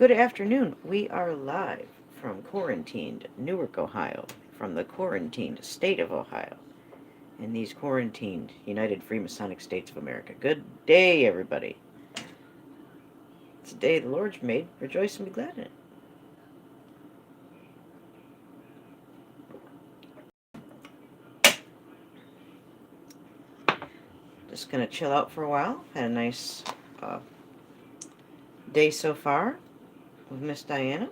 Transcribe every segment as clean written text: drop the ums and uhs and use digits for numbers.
Good afternoon. We are live from quarantined Newark, Ohio, from the quarantined state of Ohio, in these quarantined United Freemasonic States of America. Good day, everybody. It's a day the Lord's made. Rejoice and be glad in it. Just gonna chill out for a while. Had a nice uh, day so far with Miss Diana.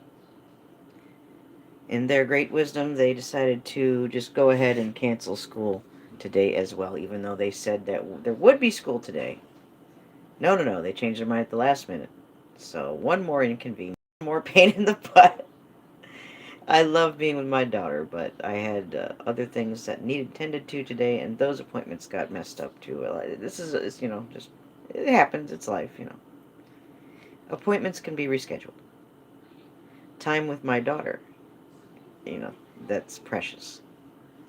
In their great wisdom, they decided to just go ahead and cancel school today as well, even though they said that there would be school today. No, no, no. They changed their mind at the last minute. So one more inconvenience, more pain in the butt. I love being with my daughter, but I had other things that needed tended to today, and those appointments got messed up too. This is, just it happens. It's life. Appointments can be rescheduled. Time with my daughter, you know, that's precious.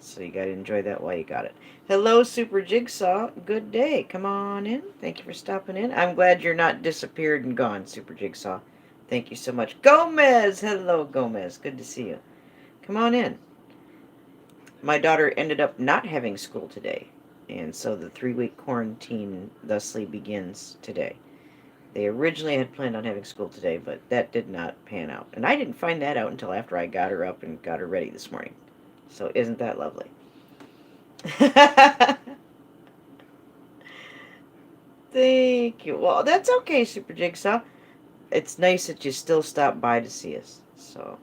So you got to enjoy that while you got it. Hello, Super Jigsaw. Good day. Come on in. Thank you for stopping in. I'm glad you're not disappeared and gone, Super Jigsaw. Thank you so much. Gomez! Hello, Gomez. Good to see you. Come on in. My daughter ended up not having school today, and so the 3-week quarantine thusly begins today. They originally had planned on having school today, but that did not pan out. And I didn't find that out until after I got her up and got her ready this morning. So isn't that lovely? Thank you. Well, that's okay, Super Jigsaw. It's nice that you still stop by to see us. So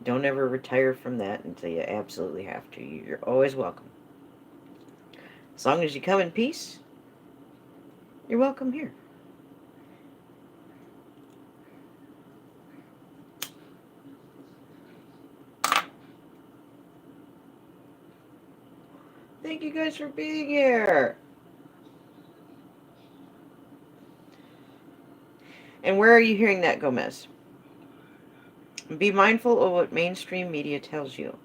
don't ever retire from that until you absolutely have to. You're always welcome. As long as you come in peace, you're welcome here. Thank you guys for being here. And where are you hearing that, Gomez? Be mindful of what mainstream media tells you.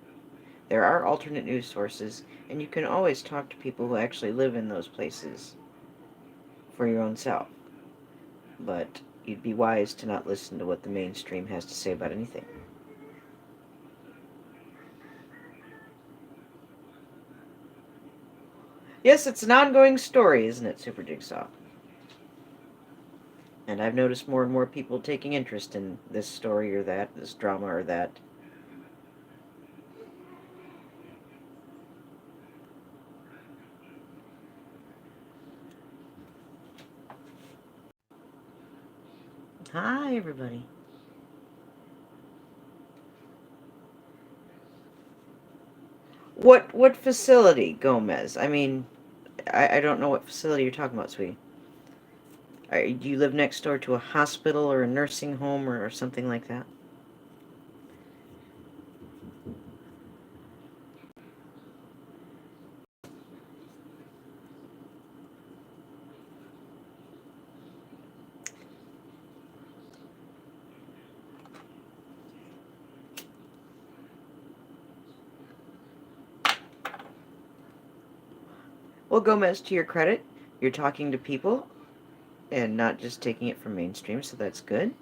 There are alternate news sources, and you can always talk to people who actually live in those places for your own self. But you'd be wise to not listen to what the mainstream has to say about anything. Yes, it's an ongoing story, isn't it, Super Jigsaw? And I've noticed more and more people taking interest in this story or that, this drama or that. Hi, everybody. What facility, Gomez? I mean, I don't know what facility you're talking about, sweetie. Do you live next door to a hospital or a nursing home or something like that? Well, Gomez, to your credit, you're talking to people and not just taking it from mainstream, so that's good.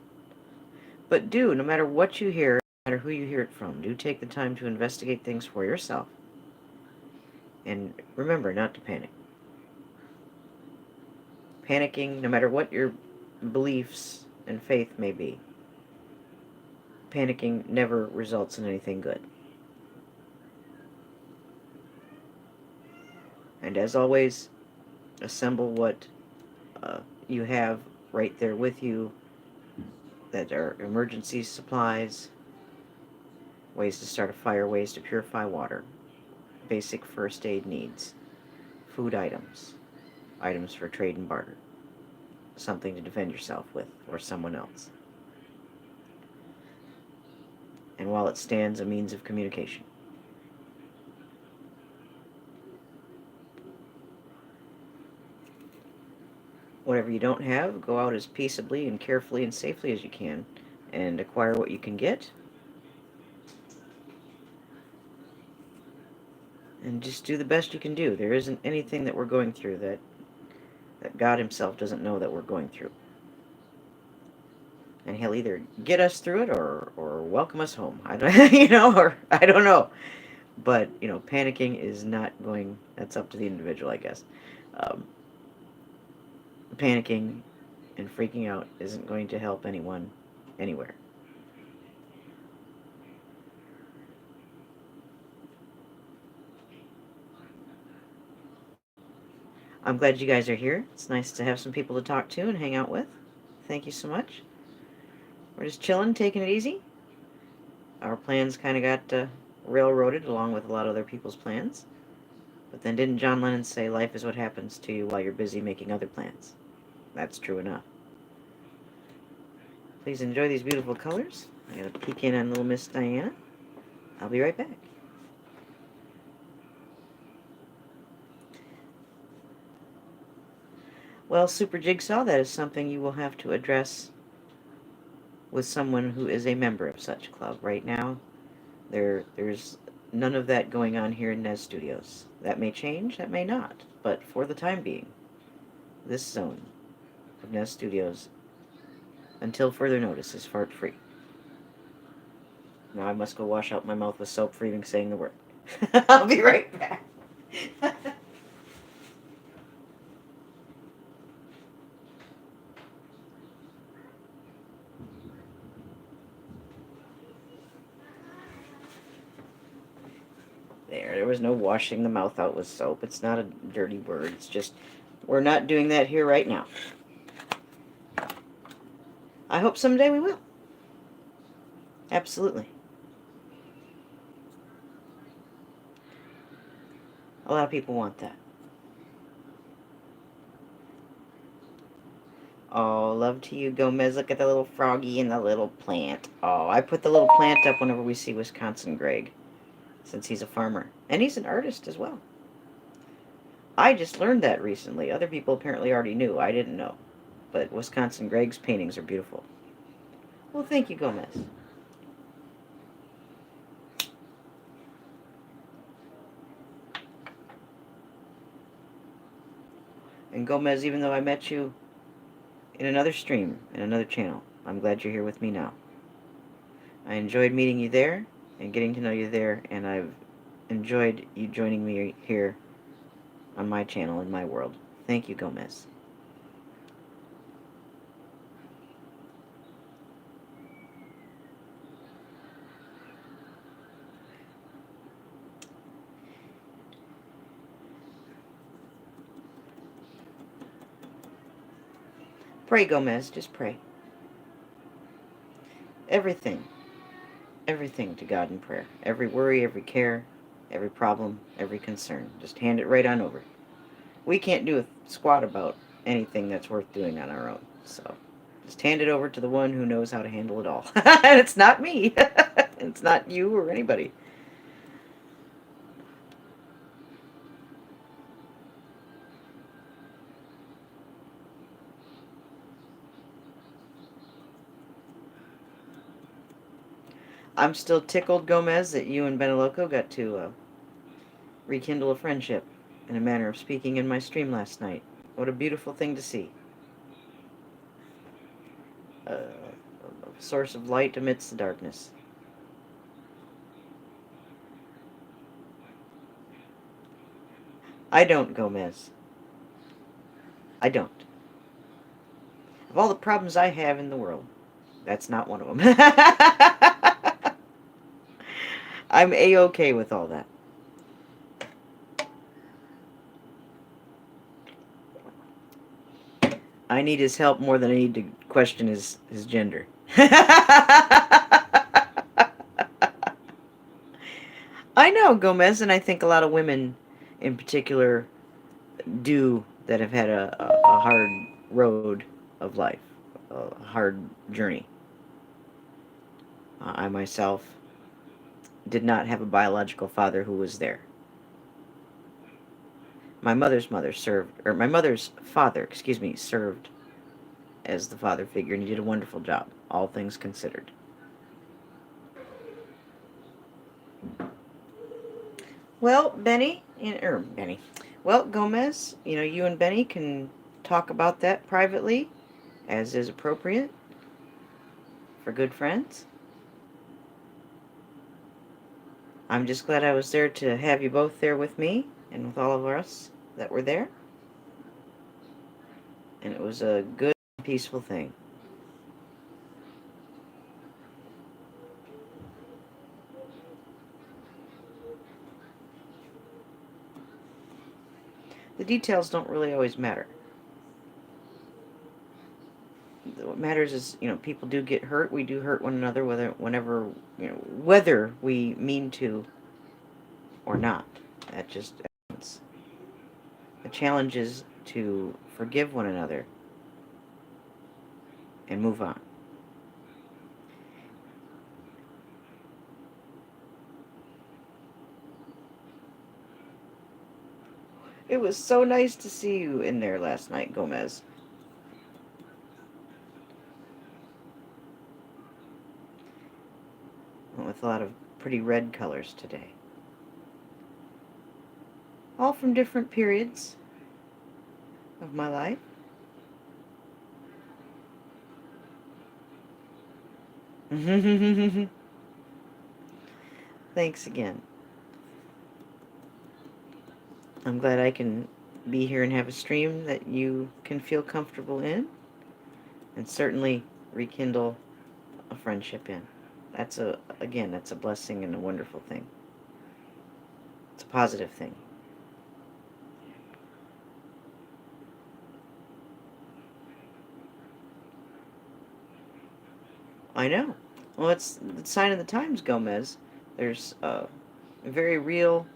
But no matter what you hear, no matter who you hear it from, do take the time to investigate things for yourself. And remember not to panic. Panicking, no matter what your beliefs and faith may be, panicking never results in anything good. And as always, assemble what you have right there with you that are emergency supplies, ways to start a fire, ways to purify water, basic first aid needs, food items, items for trade and barter, something to defend yourself with or someone else. And while it stands, a means of communication. Whatever you don't have, go out as peaceably and carefully and safely as you can and acquire what you can get. And just do the best you can do. There isn't anything that we're going through that God Himself doesn't know that we're going through. and he'll either get us through it or welcome us home. I don't, you know, or I don't know. But you know, panicking is not going. That's up to the individual, I guess. Um, Panicking and freaking out isn't going to help anyone anywhere. I'm glad you guys are here. It's nice to have some people to talk to and hang out with. Thank you so much. We're just chilling, taking it easy. Our plans kind of got railroaded along with a lot of other people's plans. But then didn't John Lennon say life is what happens to you while you're busy making other plans? That's true enough. Please enjoy these beautiful colors. I gotta peek in on little Miss Diana. I'll be right back. Well, Super Jigsaw, that is something you will have to address with someone who is a member of such club. Right now, there's none of that going on here in Nez Studios. That may change, that may not, but for the time being, this zone of Nez Studios, until further notice, is fart free. Now I must go wash out my mouth with soap for even saying the word. I'll be right back. There was no washing the mouth out with soap. It's not a dirty word. It's just, we're not doing that here right now. I hope someday we will. Absolutely. A lot of people want that. Oh, love to you, Gomez. Look at the little froggy and the little plant. Oh, I put the little plant up whenever we see Wisconsin Greg, since he's a farmer. And he's an artist as well. I just learned that recently. Other people apparently already knew. I didn't know. But Wisconsin Greg's paintings are beautiful. Well, thank you, Gomez. And Gomez, even though I met you in another stream, in another channel, I'm glad you're here with me now. I enjoyed meeting you there and getting to know you there, and I've enjoyed you joining me here on my channel in my world. Thank you, Gomez. Pray, Gomez. Just pray. Everything. Everything to God in prayer. Every worry, every care, every problem, every concern. Just hand it right on over. We can't do a squat about anything that's worth doing on our own. So just hand it over to the one who knows how to handle it all. And it's not me. It's not you or anybody. I'm still tickled, Gomez, that you and Beneloco got to rekindle a friendship, in a manner of speaking, in my stream last night. What a beautiful thing to see. A source of light amidst the darkness. I don't, Gomez. I don't. Of all the problems I have in the world, that's not one of them. I'm A-okay with all that. I need his help more than I need to question his gender. I know, Gomez, and I think a lot of women in particular do, that have had a hard road of life, a hard journey. I myself did not have a biological father who was there. My mother's mother served, or my mother's father, excuse me, served as the father figure, and he did a wonderful job, all things considered. Well, Benny. Well, Gomez, you and Benny can talk about that privately, as is appropriate. for good friends. I'm just glad I was there to have you both there with me and with all of us that were there. And it was a good, peaceful thing. The details don't really always matter. What matters is, people do get hurt. We do hurt one another, whether we mean to or not. That just happens. The challenge is to forgive one another and move on. It was so nice to see you in there last night, Gomez. Went with a lot of pretty red colors today. All from different periods of my life. Thanks again. I'm glad I can be here and have a stream that you can feel comfortable in, and certainly rekindle a friendship in. That's a blessing and a wonderful thing. It's a positive thing. I know. Well, it's the sign of the times, Gomez. There's very real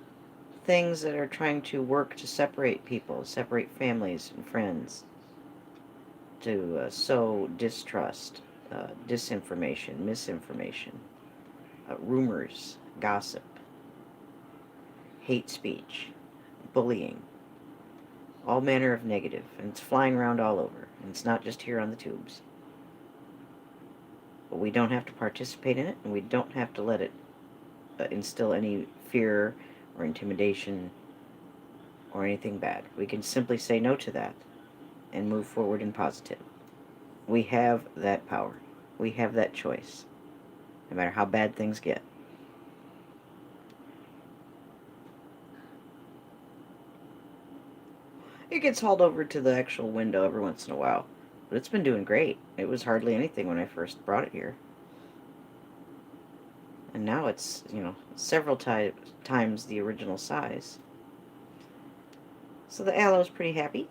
things that are trying to work to separate people, separate families and friends, to sow distrust, disinformation, misinformation, rumors, gossip, hate speech, bullying, all manner of negative, and it's flying around all over, and it's not just here on the tubes. But we don't have to participate in it, and we don't have to let it instill any fear or intimidation or anything bad. We can simply say no to that and move forward in positive. We have that power. We have that choice, no matter how bad things get. It gets hauled over to the actual window every once in a while, but it's been doing great. It was hardly anything when I first brought it here. And now it's, several times the original size. So the aloe's pretty happy.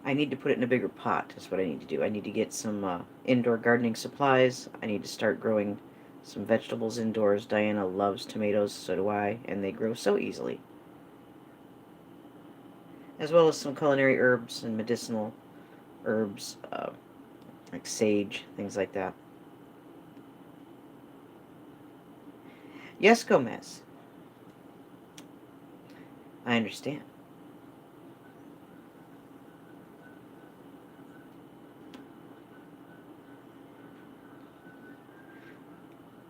I need to put it in a bigger pot, is what I need to do. I need to get some indoor gardening supplies. I need to start growing some vegetables indoors. Diana loves tomatoes, so do I, and they grow so easily. As well as some culinary herbs and medicinal herbs, like sage, things like that. Yes, Gomez. I understand.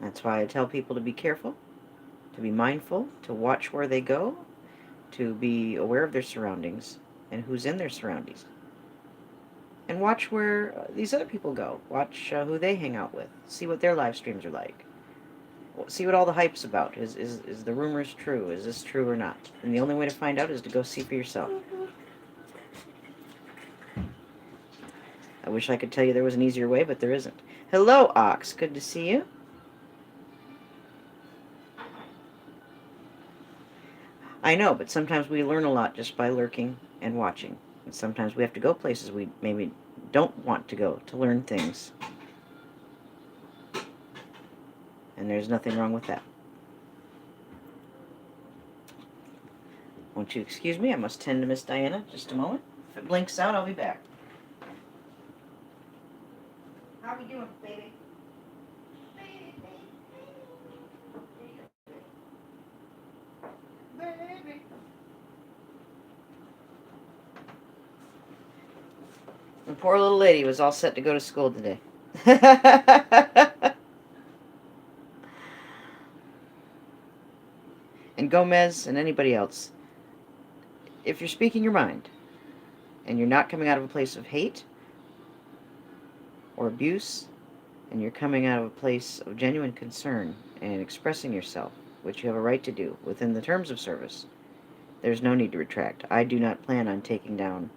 That's why I tell people to be careful, to be mindful, to watch where they go, to be aware of their surroundings and who's in their surroundings. And watch where these other people go. Watch who they hang out with. See what their live streams are like. See what all the hype's about. Is the rumors true? Is this true or not? And the only way to find out is to go see for yourself. I wish I could tell you there was an easier way, but there isn't. Hello, Ox. Good to see you. I know, but sometimes we learn a lot just by lurking and watching. And sometimes we have to go places we maybe don't want to go to learn things. And there's nothing wrong with that. Won't you excuse me? I must tend to Miss Diana. Just a moment. If it blinks out, I'll be back. How are we doing, baby? Baby. The poor little lady was all set to go to school today. And Gomez and anybody else, if you're speaking your mind, and you're not coming out of a place of hate or abuse, and you're coming out of a place of genuine concern and expressing yourself, which you have a right to do within the terms of service, there's no need to retract. I do not plan on taking down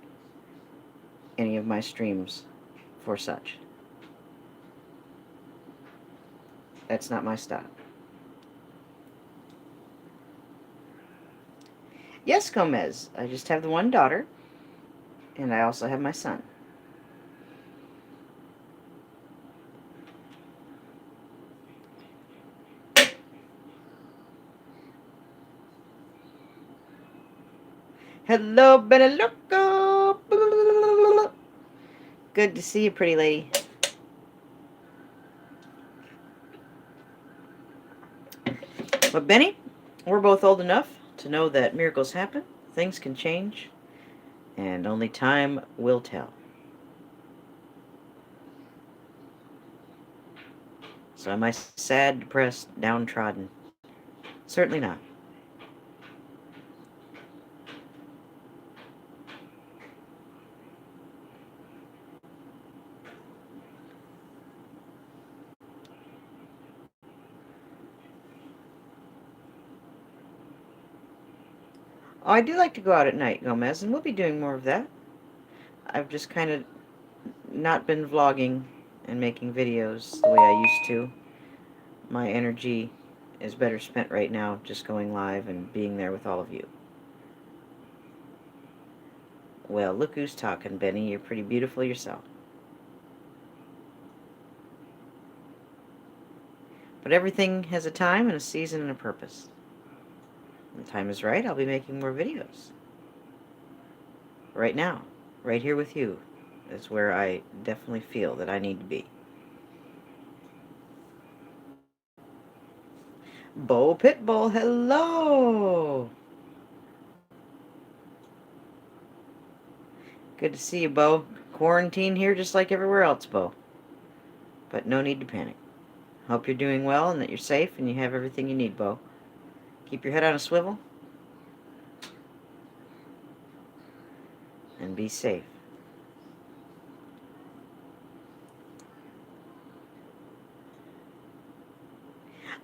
any of my streams for such. That's not my style. Yes, Gomez. I just have the one daughter, and I also have my son. Hello, Beneloco. Good to see you, pretty lady. But Benny, we're both old enough to know that miracles happen, things can change, and only time will tell. So am I sad, depressed, downtrodden? Certainly not. Oh, I do like to go out at night, Gomez, and we'll be doing more of that. I've just kind of not been vlogging and making videos the way I used to. My energy is better spent right now just going live and being there with all of you. Well, look who's talking, Benny. You're pretty beautiful yourself. But everything has a time and a season and a purpose. When the time is right, I'll be making more videos. Right now, right here with you, is where I definitely feel that I need to be. Bo Pitbull, hello! Good to see you, Bo. Quarantine here just like everywhere else, Bo. But no need to panic. Hope you're doing well and that you're safe and you have everything you need, Bo. Keep your head on a swivel and be safe.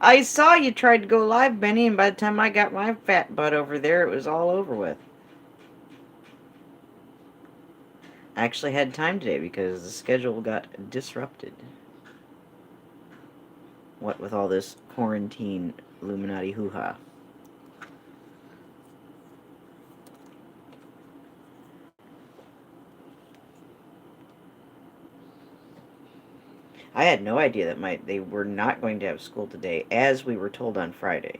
I saw you tried to go live, Benny, and by the time I got my fat butt over there, it was all over with. I actually had time today because the schedule got disrupted. What with all this quarantine Illuminati hoo-ha. I had no idea that they were not going to have school today, as we were told on Friday,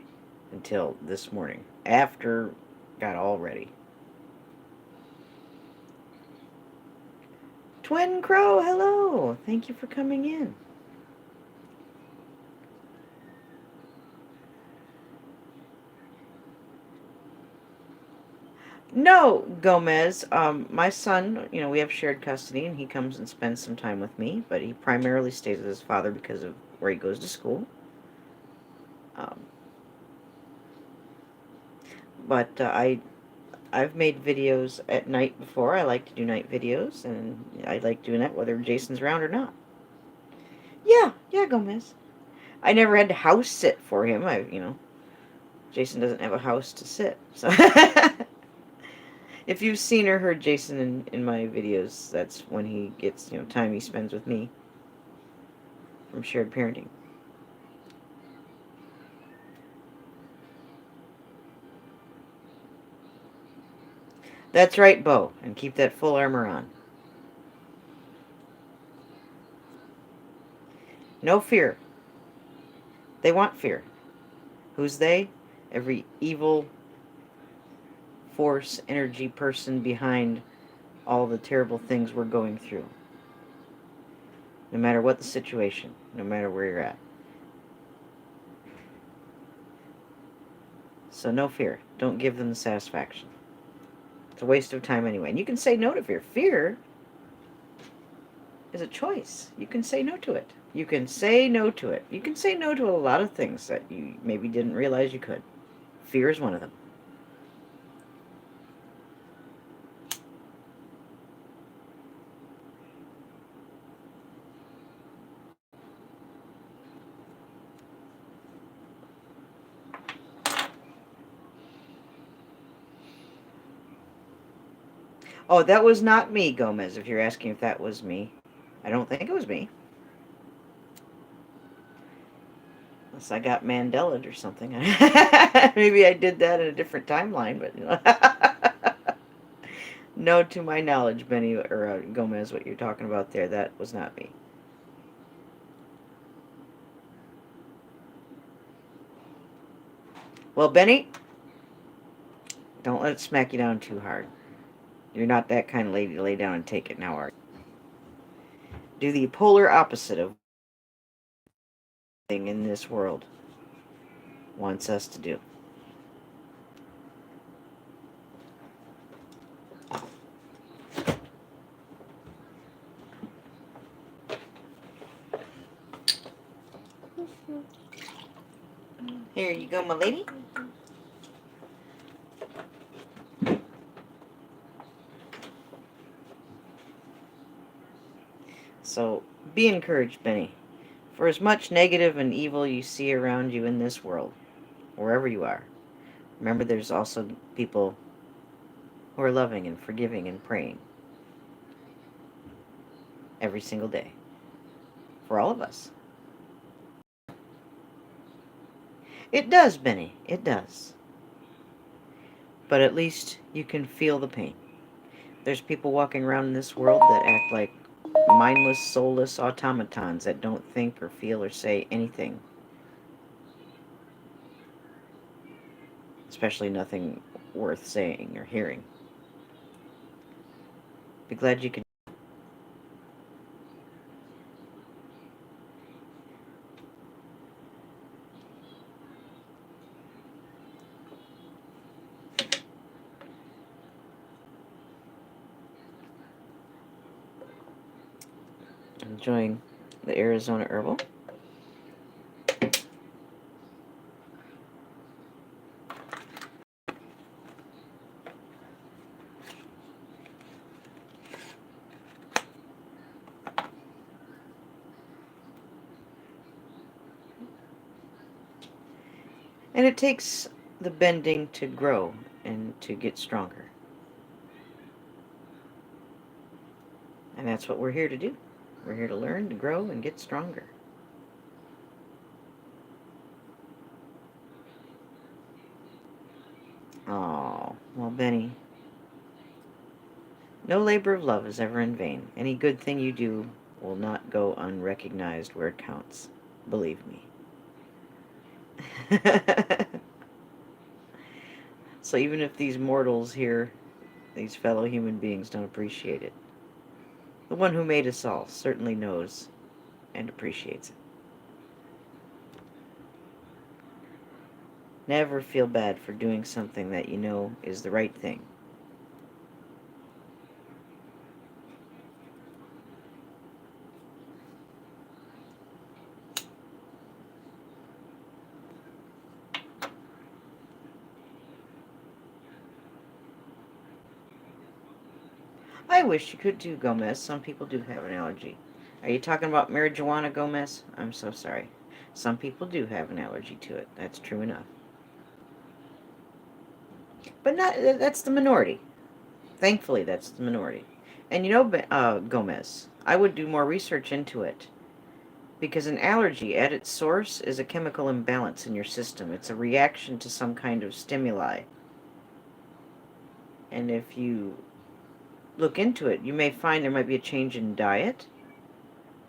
until this morning, after got all ready. Twin Crow, hello! Thank you for coming in. No, Gomez. My son, we have shared custody, and he comes and spends some time with me, but he primarily stays with his father because of where he goes to school. Um, but I've made videos at night before. I like to do night videos, and I like doing that whether Jason's around or not. Yeah, Gomez. I never had to house sit for him. Jason doesn't have a house to sit, so... If you've seen or heard Jason in my videos, that's when he gets, time he spends with me from shared parenting. That's right, Bo, and keep that full armor on. No fear. They want fear. Who's they? Every evil force, energy person behind all the terrible things we're going through. No matter what the situation, no matter where you're at. So no fear. Don't give them the satisfaction. It's a waste of time anyway. And you can say no to fear. Fear is a choice. You can say no to it. You can say no to it. You can say no to a lot of things that you maybe didn't realize you could. Fear is one of them. Oh, that was not me, Gomez, if you're asking if that was me. I don't think it was me. Unless I got Mandela'd or something. Maybe I did that in a different timeline, but no, to my knowledge, Benny or Gomez, what you're talking about there, that was not me. Well, Benny, don't let it smack you down too hard. You're not that kind of lady to lay down and take it now, are you? Do the polar opposite of thing in this world wants us to do. Here you go, my lady. So, be encouraged, Benny. For as much negative and evil you see around you in this world, wherever you are, remember there's also people who are loving and forgiving and praying every single day for all of us. It does, Benny. It does. But at least you can feel the pain. There's people walking around in this world that act like mindless, soulless automatons that don't think or feel or say anything. Especially nothing worth saying or hearing. Be glad you can enjoying the Arizona herbal. And it takes the bending to grow and to get stronger. And that's what we're here to do. We're here to learn, to grow, and get stronger. Oh, well, Benny, no labor of love is ever in vain. Any good thing you do will not go unrecognized where it counts. Believe me. So even if these mortals here, these fellow human beings, don't appreciate it, the one who made us all certainly knows and appreciates it. Never feel bad for doing something that you know is the right thing. I wish you could too, Gomez. Some people do have an allergy. Are you talking about marijuana, Gomez? I'm so sorry. Some people do have an allergy to it. That's true enough. But not that's the minority. Thankfully, that's the minority. And you know, Gomez, I would do more research into it because an allergy at its source is a chemical imbalance in your system. It's a reaction to some kind of stimuli. And if you look into it, you may find there might be a change in diet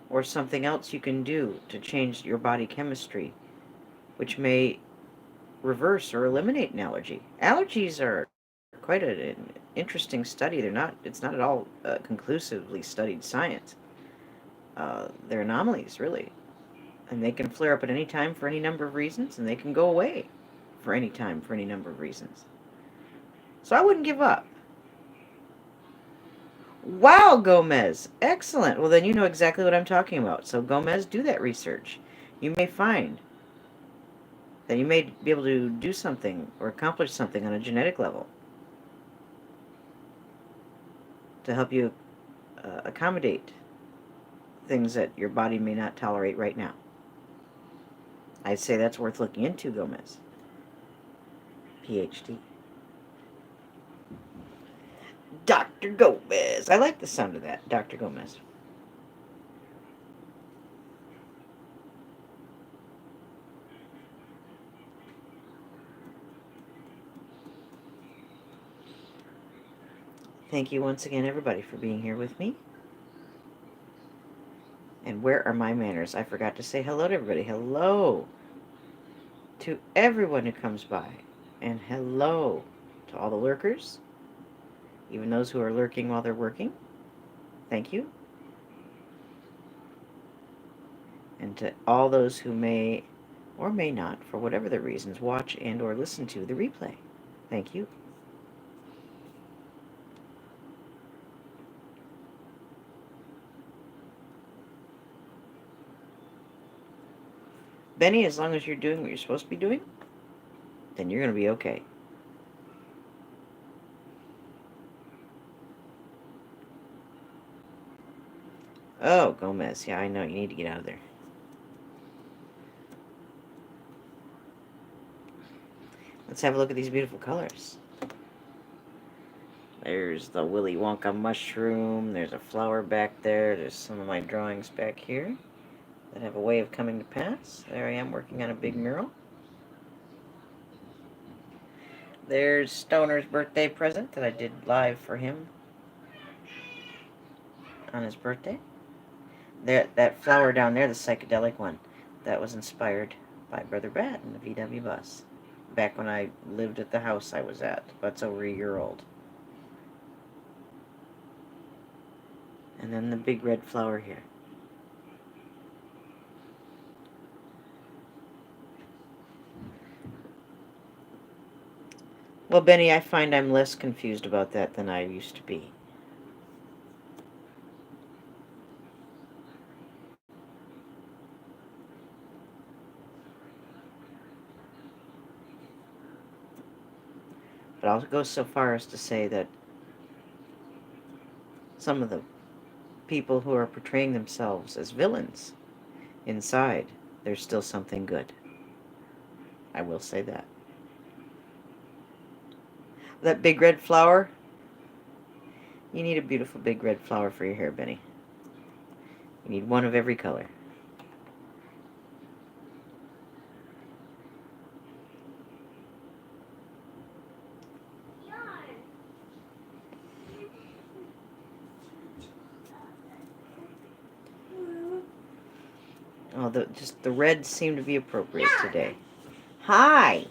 or something else you can do to change your body chemistry, which may reverse or eliminate an allergy. Allergies are quite an interesting study. It's not at all conclusively studied science. They're anomalies, really. And they can flare up at any time for any number of reasons, and they can go away for any time for any number of reasons. So I wouldn't give up. Wow, Gomez. Excellent. Well, then you know exactly what I'm talking about. So, Gomez, do that research. You may find that you may be able to do something or accomplish something on a genetic level to help you accommodate things that your body may not tolerate right now. I'd say that's worth looking into, Gomez. PhD. Dr. Gomez. I like the sound of that, Dr. Gomez. Thank you once again, everybody, for being here with me. And where are my manners? I forgot to say hello to everybody. Hello to everyone who comes by. And hello to all the lurkers, even those who are lurking while they're working. Thank you. And to all those who may or may not, for whatever their reasons, watch and or listen to the replay. Thank you. Benny, as long as you're doing what you're supposed to be doing, then you're going to be okay. Oh, Gomez. Yeah, I know. You need to get out of there. Let's have a look at these beautiful colors. There's the Willy Wonka mushroom. There's a flower back there. There's some of my drawings back here that have a way of coming to pass. There I am working on a big mural. There's Stoner's birthday present that I did live for him on his birthday. There, that flower down there, the psychedelic one, that was inspired by Brother Brad in the VW bus. Back when I lived at the house I was at. That's over a year old. And then the big red flower here. Well, Benny, I find I'm less confused about that than I used to be. But I'll go so far as to say that some of the people who are portraying themselves as villains, inside, there's still something good. I will say that. That big red flower, you need a beautiful big red flower for your hair, Benny. You need one of every color. Oh, just the reds seem to be appropriate today. Hi!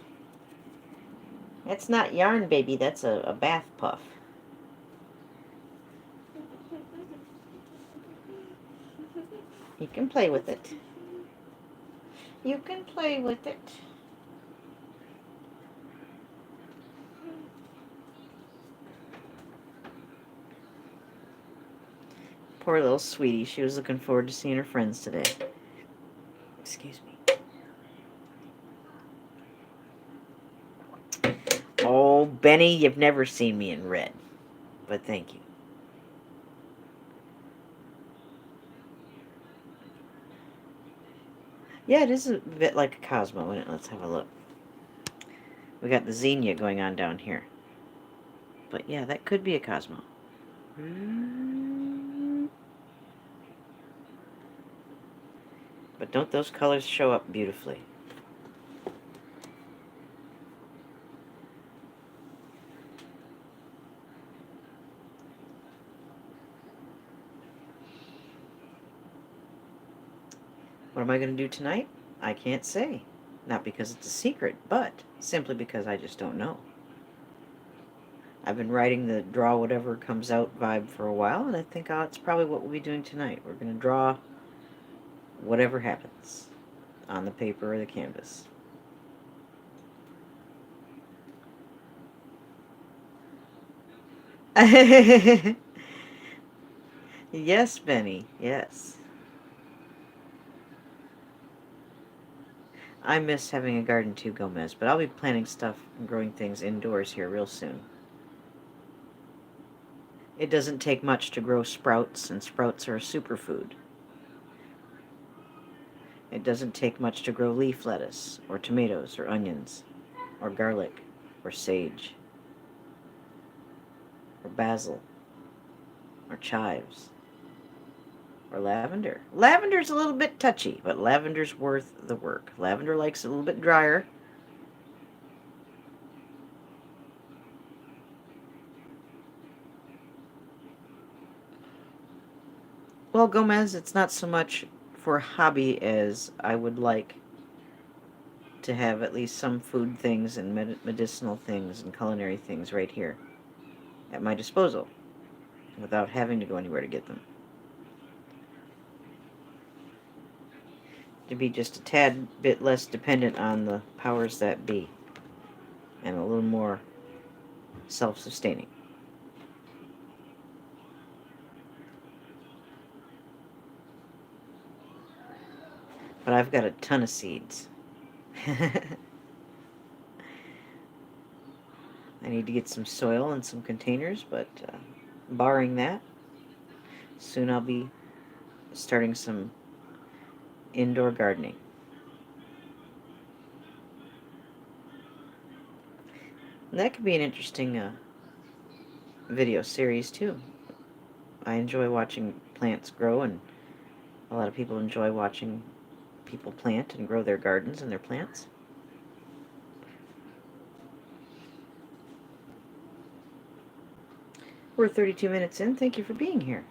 That's not yarn, baby. That's a bath puff. You can play with it. You can play with it. Poor little sweetie. She was looking forward to seeing her friends today. Excuse me. Oh, Benny, you've never seen me in red. But thank you. Yeah, it is a bit like a Cosmo, isn't it? Let's have a look. We got the Xenia going on down here. But yeah, that could be a Cosmo. But don't those colors show up beautifully? What am I going to do tonight? I can't say. Not because it's a secret, but simply because I just don't know. I've been writing the draw whatever comes out vibe for a while, and I think it's probably what we'll be doing tonight. We're going to draw whatever happens on the paper or the canvas. Yes, Benny, yes. I miss having a garden too, Gomez, but I'll be planting stuff and growing things indoors here real soon. It doesn't take much to grow sprouts, and sprouts are a superfood. It doesn't take much to grow leaf lettuce, or tomatoes, or onions, or garlic, or sage. or basil, or chives, or lavender. Lavender's a little bit touchy, but lavender's worth the work. Lavender likes it a little bit drier. Well, Gomez, it's not so much for hobby as I would like to have at least some food things and medicinal things and culinary things right here at my disposal without having to go anywhere to get them. To be just a tad bit less dependent on the powers that be and a little more self-sustaining. But I've got a ton of seeds. I need to get some soil and some containers, but barring that, soon I'll be starting some indoor gardening. And that could be an interesting video series too. I enjoy watching plants grow, and a lot of people enjoy watching people plant and grow their gardens and their plants. We're 32 minutes in. Thank you for being here.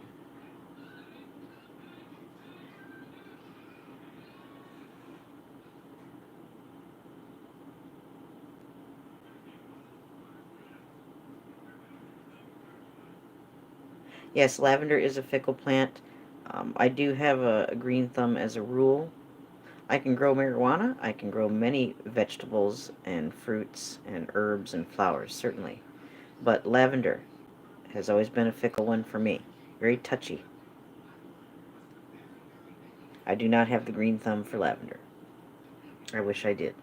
Yes, lavender is a fickle plant. I do have a green thumb as a rule. I can grow marijuana. I can grow many vegetables and fruits and herbs and flowers, certainly. But lavender has always been a fickle one for me. Very touchy. I do not have the green thumb for lavender. I wish I did.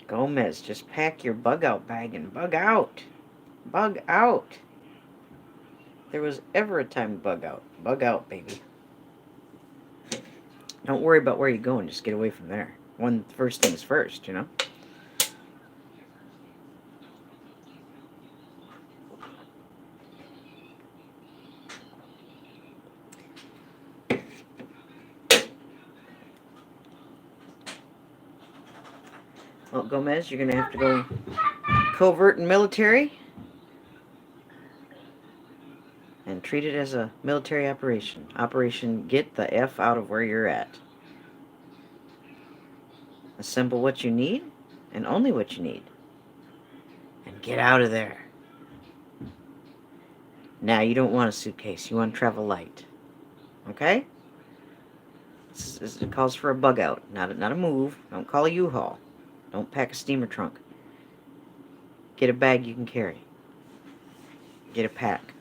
Gomez, just pack your bug out bag and bug out. Bug out. There was ever a time to bug out. Bug out, baby. Don't worry about where you're going. Just get away from there. First things first, you know? Well, Gomez, you're going to have to go covert and military and treat it as a military operation. Operation Get the F Out of Where You're At. Assemble what you need and only what you need. And get out of there. Now, you don't want a suitcase. You want to travel light. Okay? It calls for a bug out, not a move. Don't call a U-Haul. Don't pack a steamer trunk. Get a bag you can carry. Get a pack.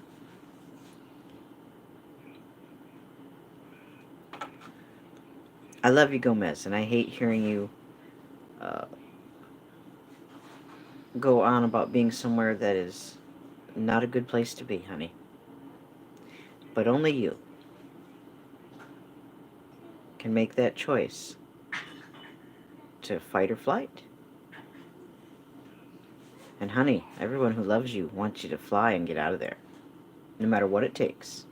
I love you, Gomez, and I hate hearing you go on about being somewhere that is not a good place to be, honey. But only you can make that choice to fight or flight. And honey, everyone who loves you wants you to fly and get out of there, no matter what it takes.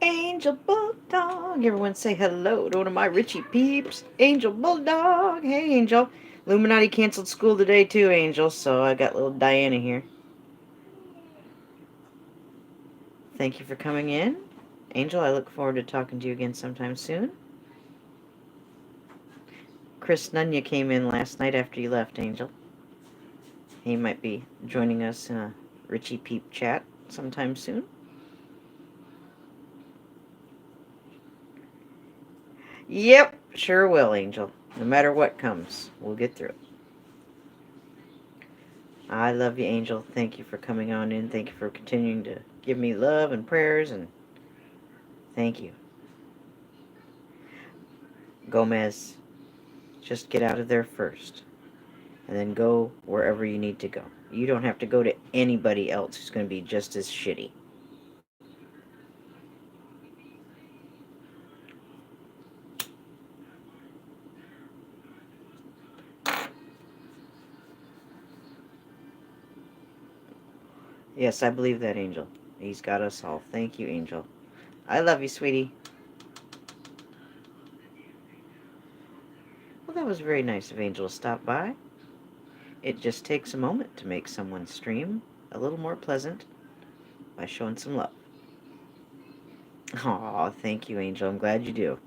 Angel Bulldog. Everyone say hello to one of my Richie peeps. Angel Bulldog. Hey, Angel. Illuminati canceled school today, too, Angel, so I got little Diana here. Thank you for coming in. Angel, I look forward to talking to you again sometime soon. Chris Nunya came in last night after you left, Angel. He might be joining us in a Richie Peep chat sometime soon. Yep, sure will, Angel. No matter what comes, we'll get through it. I love you, Angel. Thank you for coming on in. Thank you for continuing to give me love and prayers, and thank you. Gomez, just get out of there first, and then go wherever you need to go. You don't have to go to anybody else who's going to be just as shitty. Yes, I believe that, Angel. He's got us all. Thank you, Angel. I love you, sweetie. Well, that was very nice of Angel to stop by. It just takes a moment to make someone's stream a little more pleasant by showing some love. Aw, thank you, Angel. I'm glad you do.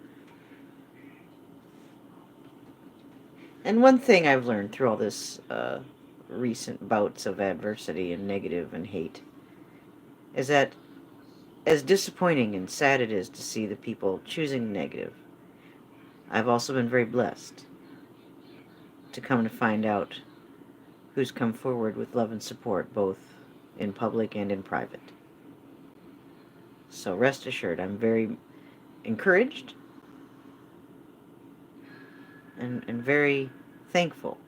And one thing I've learned through all this recent bouts of adversity and negative and hate is that as disappointing and sad it is to see the people choosing negative, I've also been very blessed to come to find out who's come forward with love and support, both in public and in private. So rest assured, I'm very encouraged and very thankful,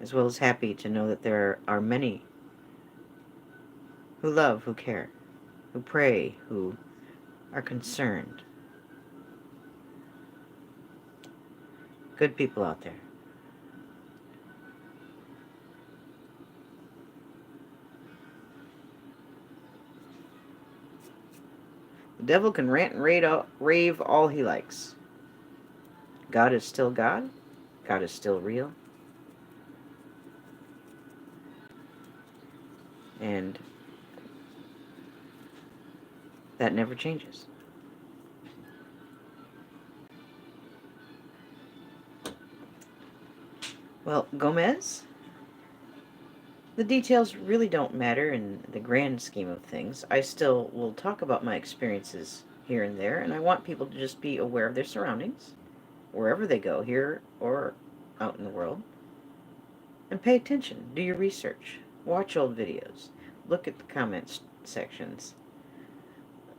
as well as happy to know that there are many who love, who care, who pray, who are concerned. Good people out there. The devil can rant and rave all he likes. God is still God. God is still real. And that never changes. Well, Gomez, the details really don't matter in the grand scheme of things. I still will talk about my experiences here and there, and I want people to just be aware of their surroundings, wherever they go, here or out in the world. And pay attention. Do your research. Watch old videos. Look at the comments sections.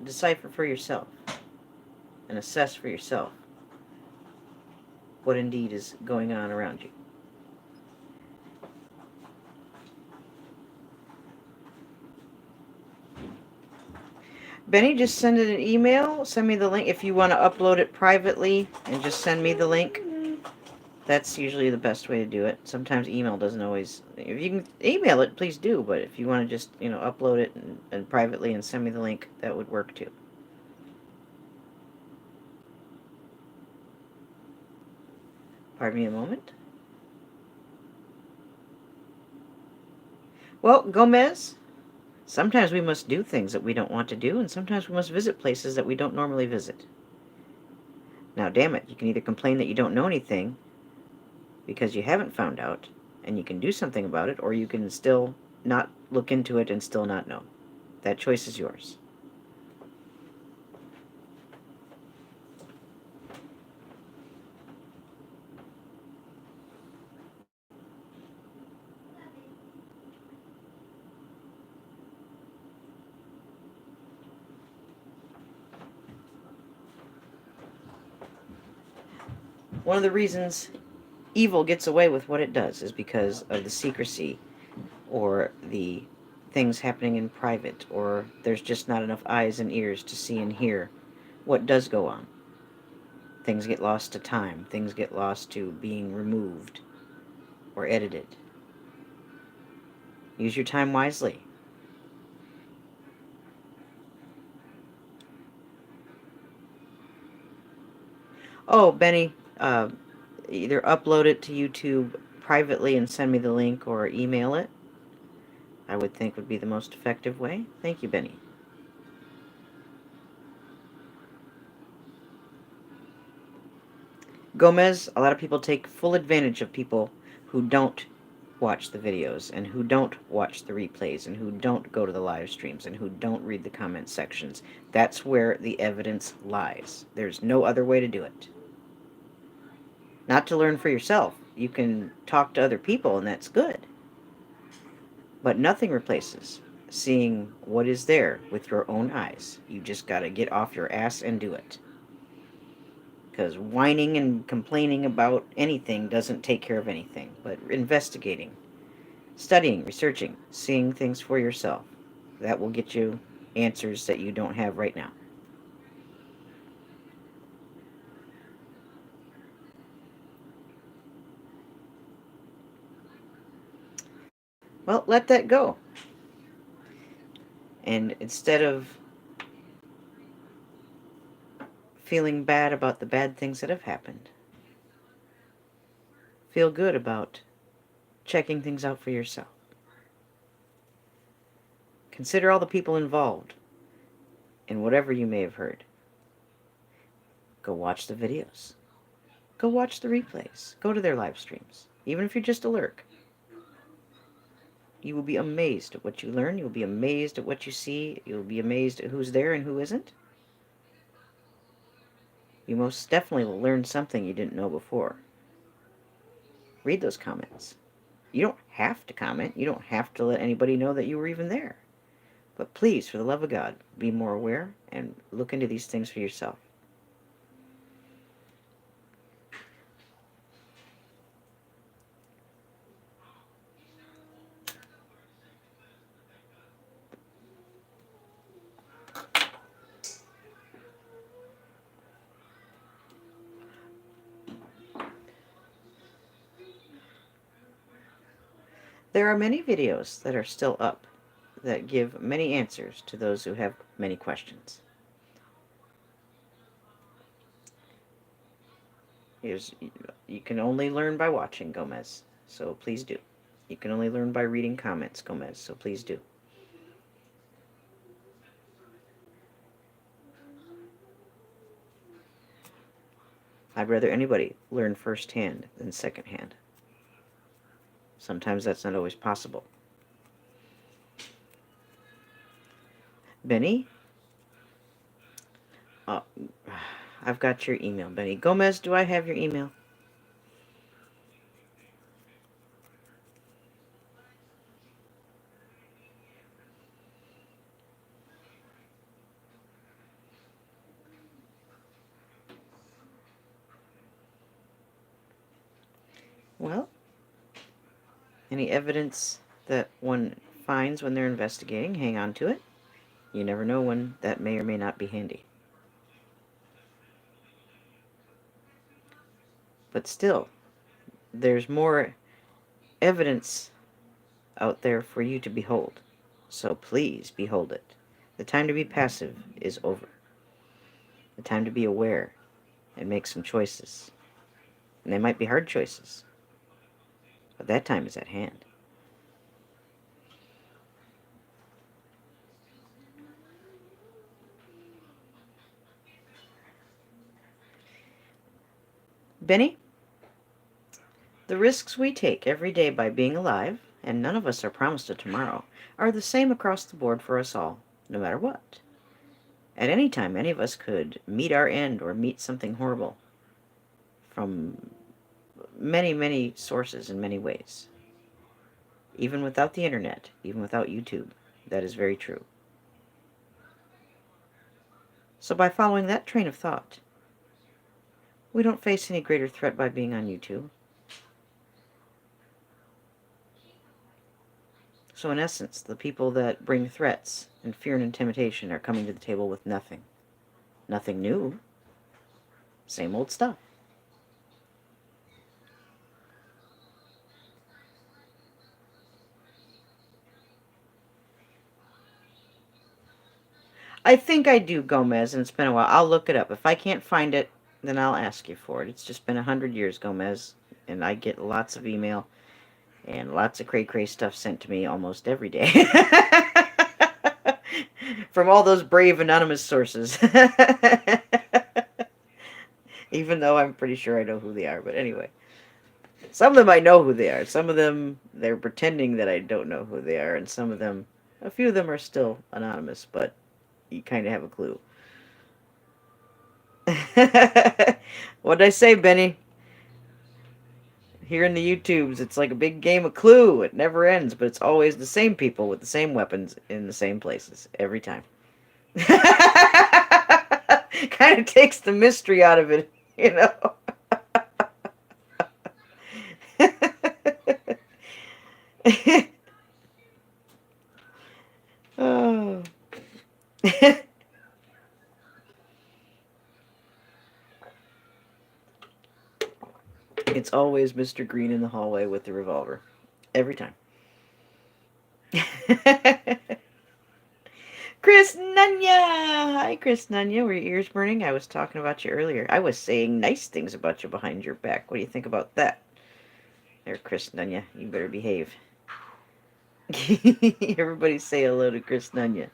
Decipher for yourself and assess for yourself what indeed is going on around you. Benny, just send it an email. Send me the link if you want to upload it privately, and just send me the link. That's usually the best way to do it. Sometimes email doesn't always. If you can email it, please do. But if you want to just upload it and privately and send me the link, that would work too. Pardon me a moment. Well, Gomez, sometimes we must do things that we don't want to do, and sometimes we must visit places that we don't normally visit. Now, damn it, you can either complain that you don't know anything because you haven't found out, and you can do something about it, or you can still not look into it and still not know. That choice is yours. One of the reasons evil gets away with what it does is because of the secrecy or the things happening in private, or there's just not enough eyes and ears to see and hear what does go on. Things get lost to time. Things get lost to being removed or edited. Use your time wisely. Oh, Benny, either upload it to YouTube privately and send me the link, or email it. I would think would be the most effective way. Thank you, Benny. Gomez, a lot of people take full advantage of people who don't watch the videos and who don't watch the replays and who don't go to the live streams and who don't read the comment sections. That's where the evidence lies. There's no other way to do it. Not to learn for yourself. You can talk to other people, and that's good. But nothing replaces seeing what is there with your own eyes. You just got to get off your ass and do it. Because whining and complaining about anything doesn't take care of anything. But investigating, studying, researching, seeing things for yourself, that will get you answers that you don't have right now. Well, let that go. And instead of feeling bad about the bad things that have happened, feel good about checking things out for yourself. Consider all the people involved in whatever you may have heard. Go watch the videos. Go watch the replays. Go to their live streams. Even if you're just a lurk. You will be amazed at what you learn. You'll be amazed at what you see. You'll be amazed at who's there and who isn't. You most definitely will learn something you didn't know before. Read those comments. You don't have to comment. You don't have to let anybody know that you were even there. But please, for the love of God, be more aware and look into these things for yourself. There are many videos that are still up that give many answers to those who have many questions. You can only learn by watching, Gomez, so please do. You can only learn by reading comments, Gomez, so please do. I'd rather anybody learn firsthand than secondhand. Sometimes that's not always possible. Benny? Oh, I've got your email, Benny. Gomez, do I have your email? Well, any evidence that one finds when they're investigating, hang on to it. You never know when that may or may not be handy. But still, there's more evidence out there for you to behold. So please behold it. The time to be passive is over. The time to be aware and make some choices. And they might be hard choices, but that time is at hand. Benny, the risks we take every day by being alive, and none of us are promised a tomorrow, are the same across the board for us all, no matter what. At any time, any of us could meet our end or meet something horrible from many, many sources in many ways. Even without the internet, even without YouTube, that is very true. So by following that train of thought, we don't face any greater threat by being on YouTube. So in essence, the people that bring threats and fear and intimidation are coming to the table with nothing. Nothing new. Same old stuff. I think I do, Gomez, and it's been a while. I'll look it up. If I can't find it, then I'll ask you for it. It's just been 100 years, Gomez, and I get lots of email and lots of cray-cray stuff sent to me almost every day. From all those brave anonymous sources. Even though I'm pretty sure I know who they are, but anyway. Some of them I know who they are. Some of them, they're pretending that I don't know who they are, and some of them, a few of them are still anonymous, but you kind of have a clue. What'd I say, Benny? Here in the YouTubes, it's like a big game of Clue. It never ends, but it's always the same people with the same weapons in the same places every time. Kind of takes the mystery out of it, you know. Oh. It's always Mr. Green in the hallway with the revolver. Every time. Chris Nunya! Hi, Chris Nunya. Were your ears burning? I was talking about you earlier. I was saying nice things about you behind your back. What do you think about that? There, Chris Nunya. You better behave. Everybody say hello to Chris Nunya.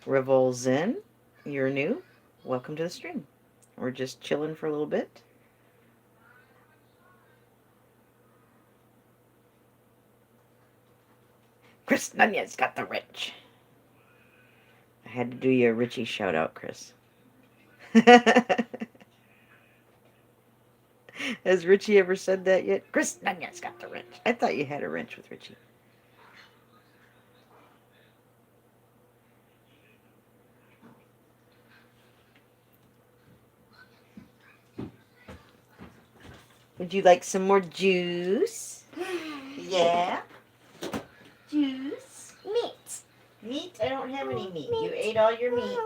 Revol Zen, you're new. Welcome to the stream. We're just chilling for a little bit. Chris Nunya's got the wrench. I had to do you a Richie shout out, Chris. Has Richie ever said that yet? Chris Nunya's got the wrench. I thought you had a wrench with Richie. Would you like some more juice? Yeah? Juice? Meat. Meat? I don't have any meat. You ate all your meat.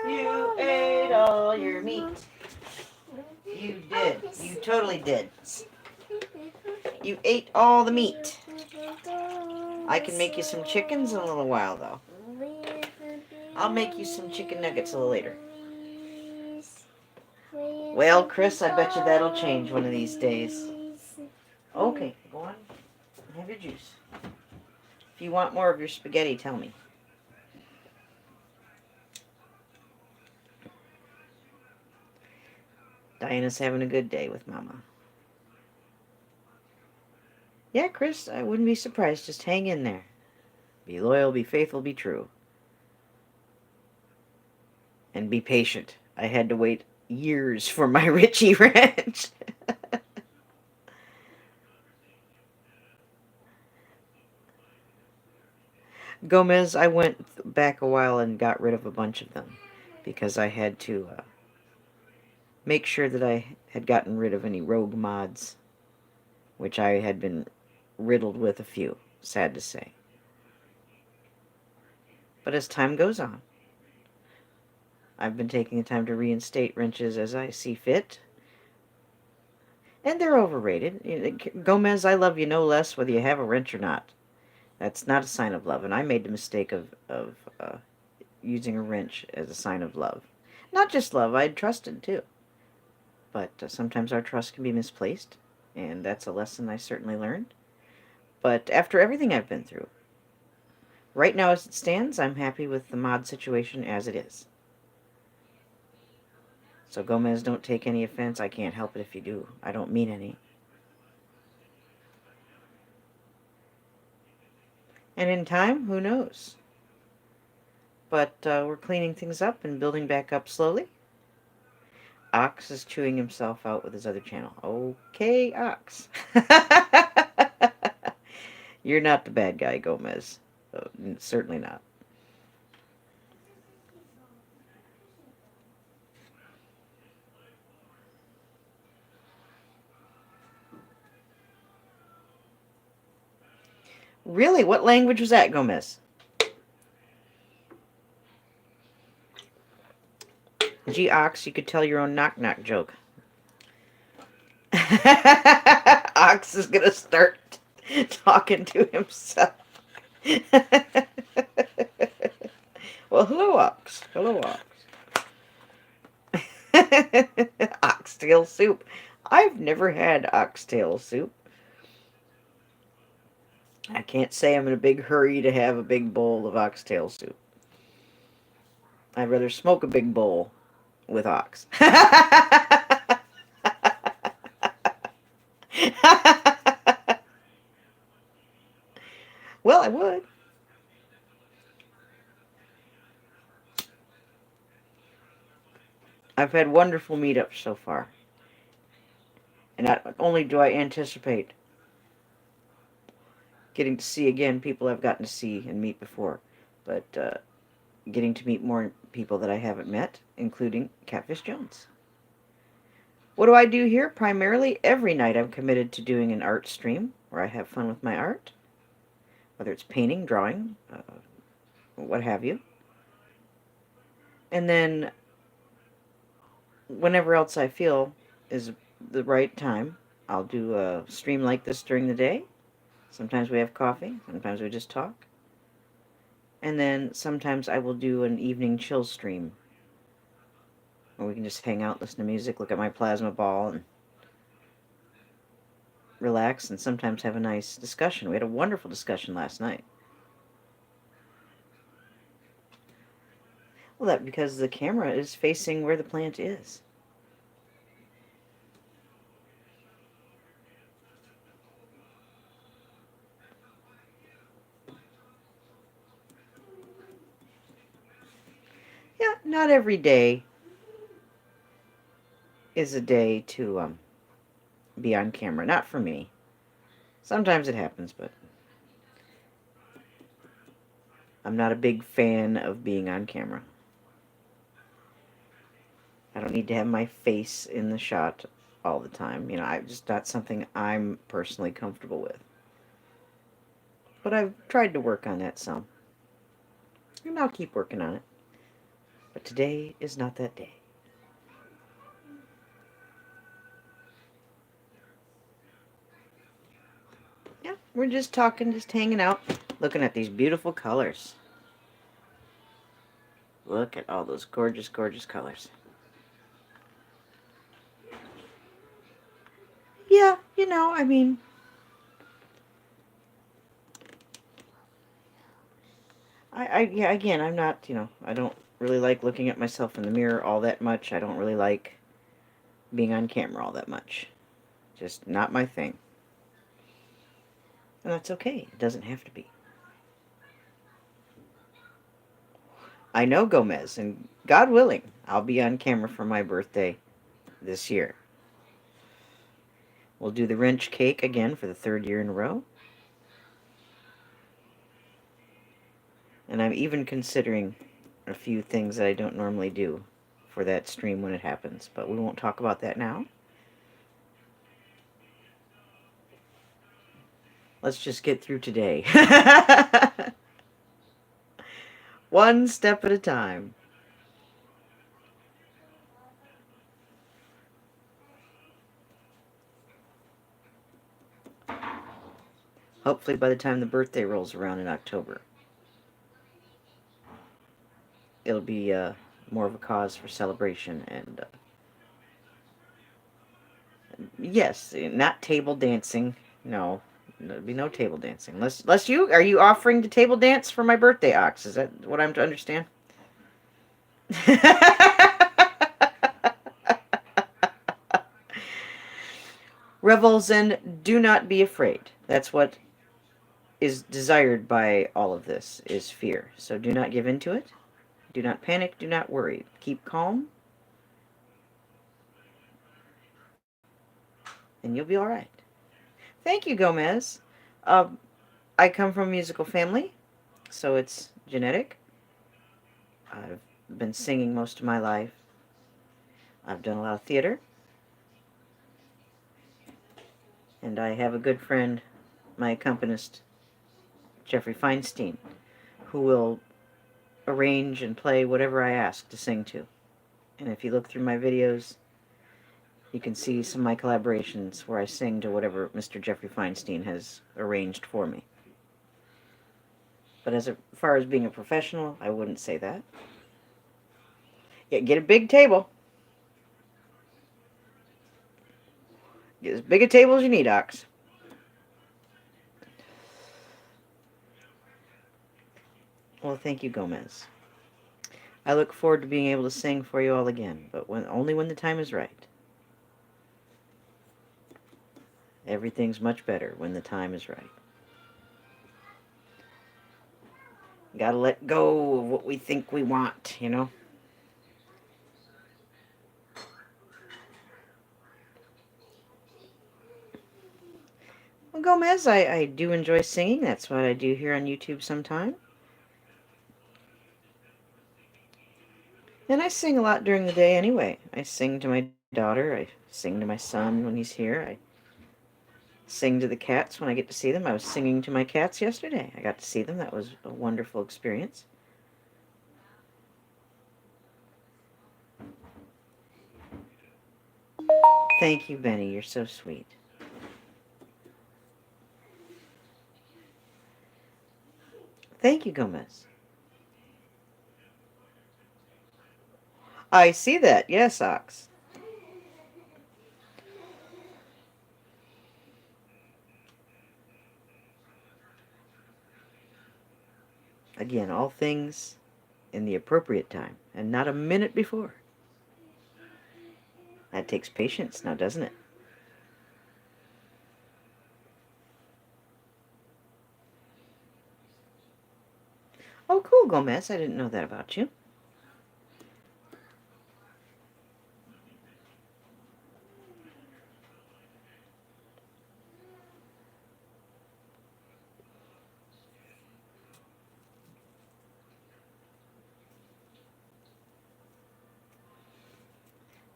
You ate all your meat. You did. You totally did. You ate all the meat. I can make you some chickens in a little while, though. I'll make you some chicken nuggets a little later. Well, Chris, I bet you that'll change one of these days. Okay, go on. Have your juice. If you want more of your spaghetti, tell me. Diana's having a good day with Mama. Yeah, Chris, I wouldn't be surprised. Just hang in there. Be loyal, be faithful, be true. And be patient. I had to wait years for my Richie Ranch. Gomez, I went back a while and got rid of a bunch of them because I had to make sure that I had gotten rid of any rogue mods, which I had been riddled with a few, sad to say. But as time goes on, I've been taking the time to reinstate wrenches as I see fit. And they're overrated. Gomez, I love you no less whether you have a wrench or not. That's not a sign of love, and I made the mistake of using a wrench as a sign of love. Not just love, I'd trusted too. But sometimes our trust can be misplaced, and that's a lesson I certainly learned. But after everything I've been through, right now as it stands, I'm happy with the mod situation as it is. So Gomez, don't take any offense. I can't help it if you do. I don't mean any. And in time, who knows? But we're cleaning things up and building back up slowly. Ox is chewing himself out with his other channel. Okay, Ox. You're not the bad guy, Gomez. Certainly not. Really? What language was that, Gomez? Gee, Ox, you could tell your own knock-knock joke. Ox is going to start talking to himself. Well, hello, Ox. Hello, Ox. Oxtail soup. I've never had oxtail soup. I can't say I'm in a big hurry to have a big bowl of oxtail soup. I'd rather smoke a big bowl with ox. Well, I would. I've had wonderful meetups so far. And not only do I anticipate getting to see again people I've gotten to see and meet before, but getting to meet more people that I haven't met, including Catfish Jones. What do I do here? Primarily, every night I'm committed to doing an art stream where I have fun with my art, whether it's painting, drawing, what have you. And then, whenever else I feel is the right time, I'll do a stream like this during the day. Sometimes we have coffee, sometimes we just talk. And then sometimes I will do an evening chill stream where we can just hang out, listen to music, look at my plasma ball, and relax, and sometimes have a nice discussion. We had a wonderful discussion last night. Well, that because the camera is facing where the plant is. Yeah, not every day is a day to be on camera. Not for me. Sometimes it happens, but I'm not a big fan of being on camera. I don't need to have my face in the shot all the time. I just not something I'm personally comfortable with. But I've tried to work on that some. And I'll keep working on it. But today is not that day. Yeah, we're just talking, just hanging out, looking at these beautiful colors. Look at all those gorgeous, gorgeous colors. Yeah, I mean, yeah, again, I'm not, I don't really like looking at myself in the mirror all that much. I don't really like being on camera all that much. Just not my thing. And that's okay. It doesn't have to be. I know Gomez, and God willing, I'll be on camera for my birthday this year. We'll do the wrench cake again for the 3rd year in a row. And I'm even considering a few things that I don't normally do for that stream when it happens. But we won't talk about that now. Let's just get through today. One step at a time. Hopefully by the time the birthday rolls around in October, it'll be more of a cause for celebration. And yes, not table dancing. No, there'll be no table dancing. Unless are you offering to table dance for my birthday, Ox? Is that what I'm to understand? Revels and do not be afraid. That's what is desired by all of this, is fear. So do not give in to it. Do not panic. Do not worry. Keep calm. And you'll be all right. Thank you, Gomez. I come from a musical family, so it's genetic. I've been singing most of my life. I've done a lot of theater. And I have a good friend, my accompanist, Jeffrey Feinstein, who will arrange and play whatever I ask to sing to. And if you look through my videos, you can see some of my collaborations where I sing to whatever Mr. Jeffrey Feinstein has arranged for me. But as far as being a professional, I wouldn't say that. Yeah, get a big table. Get as big a table as you need, Ox. Well, thank you, Gomez. I look forward to being able to sing for you all again, but only when the time is right. Everything's much better when the time is right. Gotta let go of what we think we want, Well, Gomez, I do enjoy singing. That's what I do here on YouTube sometime. And I sing a lot during the day anyway. I sing to my daughter. I sing to my son when he's here. I sing to the cats when I get to see them. I was singing to my cats yesterday. I got to see them. That was a wonderful experience. Thank you, Benny. You're so sweet. Thank you, Gomez. I see that. Yes, Ox. Again, all things in the appropriate time, and not a minute before. That takes patience now, doesn't it? Oh, cool, Gomez. I didn't know that about you.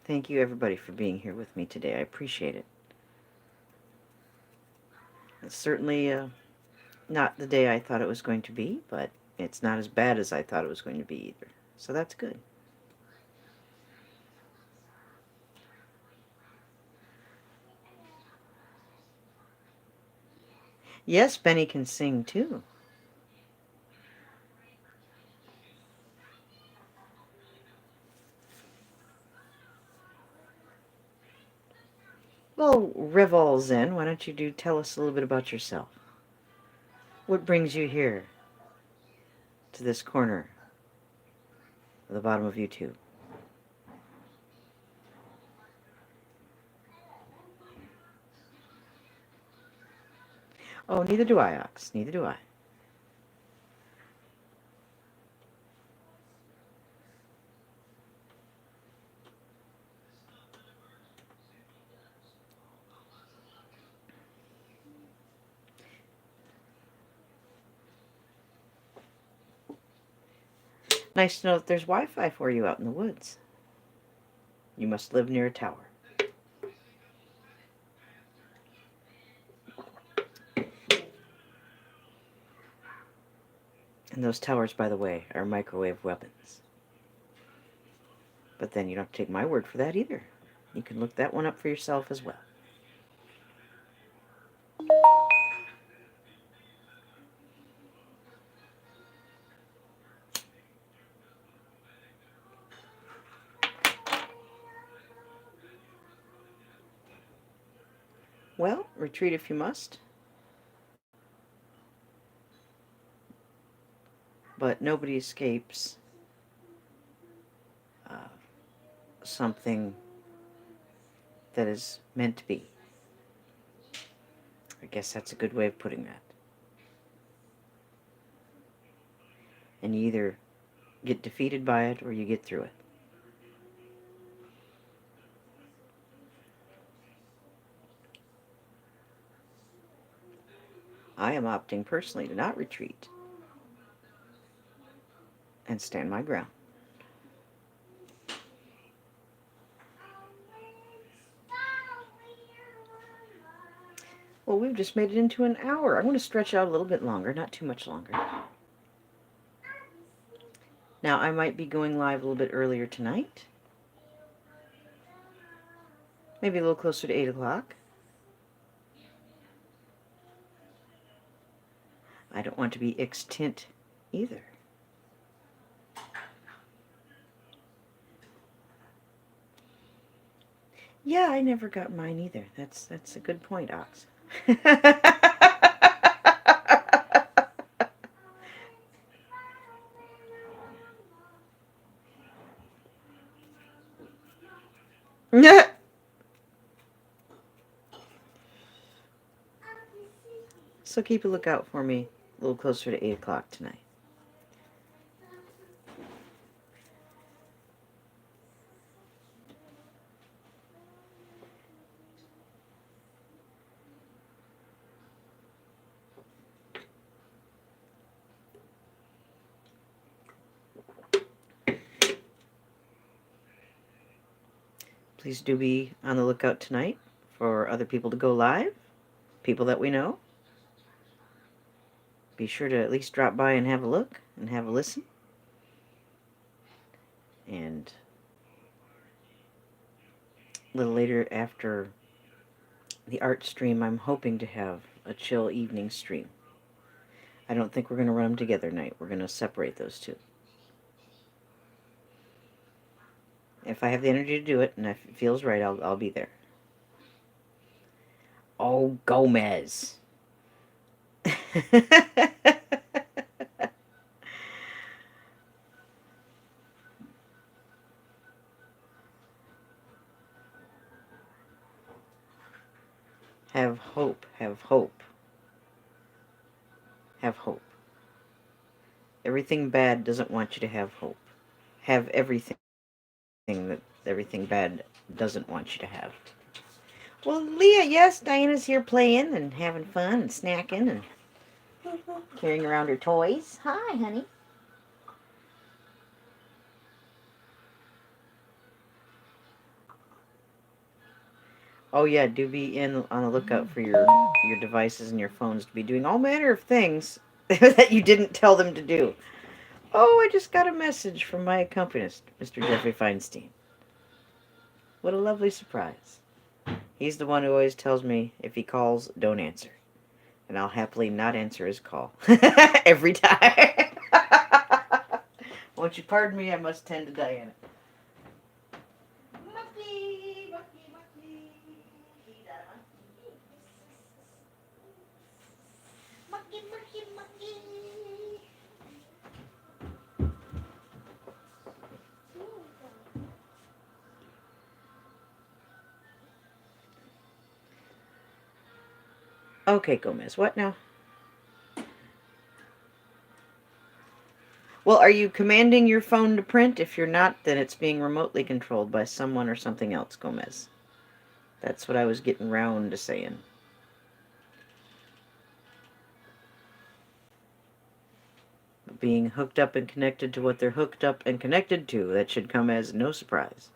Thank you, everybody, for being here with me today. I appreciate it. It's certainly not the day I thought it was going to be, but it's not as bad as I thought it was going to be either. So that's good. Yes, Benny can sing too. Well, Revol Zen, why don't you tell us a little bit about yourself? What brings you here to this corner at the bottom of YouTube? Oh, neither do I, Ox. Neither do I. Nice to know that there's Wi-Fi for you out in the woods. You must live near a tower. And those towers, by the way, are microwave weapons. But then you don't have to take my word for that either. You can look that one up for yourself as well. Well, retreat if you must. But nobody escapes uh, something that is meant to be. I guess that's a good way of putting that. And you either get defeated by it or you get through it. I am opting personally to not retreat and stand my ground. Well, we've just made it into an hour. I'm going to stretch out a little bit longer, not too much longer. Now, I might be going live a little bit earlier tonight. Maybe a little closer to 8 o'clock. I don't want to be extant either. Yeah, I never got mine either. That's a good point, Ox. So keep a lookout for me a little closer to 8 o'clock tonight. Please do be on the lookout tonight for other people to go live, people that we know. Be sure to at least drop by and have a look and have a listen. And a little later after the art stream, I'm hoping to have a chill evening stream. I don't think we're going to run them together tonight. We're going to separate those two. If I have the energy to do it and if it feels right, I'll be there. Oh, Gomez. Have hope, have hope, have hope. Everything bad doesn't want you to have hope. Have everything that everything bad doesn't want you to have. Well, Leah, yes, Diana's here playing and having fun and snacking and carrying around her toys. Hi, honey. Oh yeah, do be on the lookout for your devices and your phones to be doing all manner of things that you didn't tell them to do. Oh, I just got a message from my accompanist, Mr. Jeffrey Feinstein. What a lovely surprise. He's the one who always tells me if he calls, don't answer. And I'll happily not answer his call. Every time. Won't you pardon me, I must tend to Diana. Mucky, mucky, mucky. Mucky, mucky, mucky. Okay, Gomez, what now? Well, are you commanding your phone to print? If you're not, then it's being remotely controlled by someone or something else, Gomez. That's what I was getting round to saying. Being hooked up and connected to what they're hooked up and connected to, that should come as no surprise.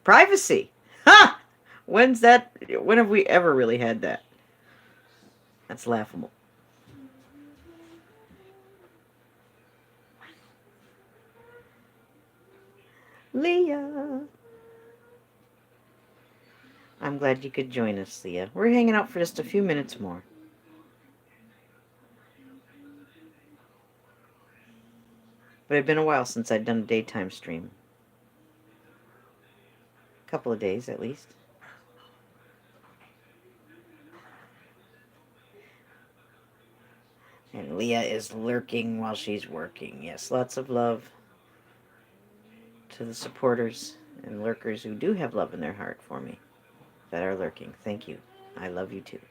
Privacy! Ha! When have we ever really had that? That's laughable. Leah! I'm glad you could join us, Leah. We're hanging out for just a few minutes more. But it's been a while since I'd done a daytime stream. A couple of days, at least. And Leah is lurking while she's working. Yes, lots of love to the supporters and lurkers who do have love in their heart for me, that are lurking. Thank you. I love you too.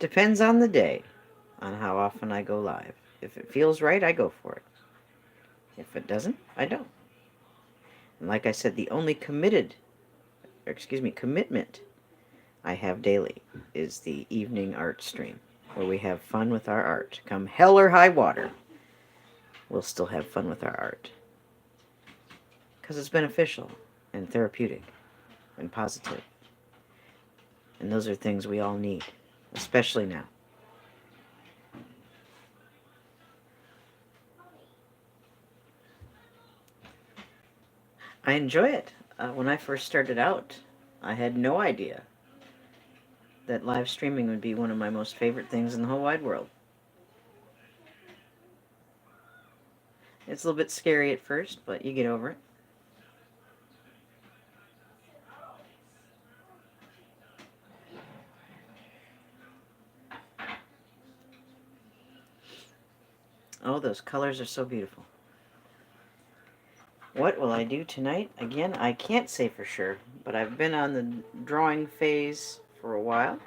Depends on the day, on how often I go live. If it feels right, I go for it. If it doesn't, I don't. And like I said, the only commitment I have daily is the evening art stream, where we have fun with our art. Come hell or high water, we'll still have fun with our art. Because it's beneficial and therapeutic and positive. And those are things we all need, especially now. I enjoy it. When I first started out, I had no idea that live streaming would be one of my most favorite things in the whole wide world. It's a little bit scary at first, but you get over it. Oh, those colors are so beautiful. What will I do tonight? Again, I can't say for sure, but I've been on the drawing phase for a while,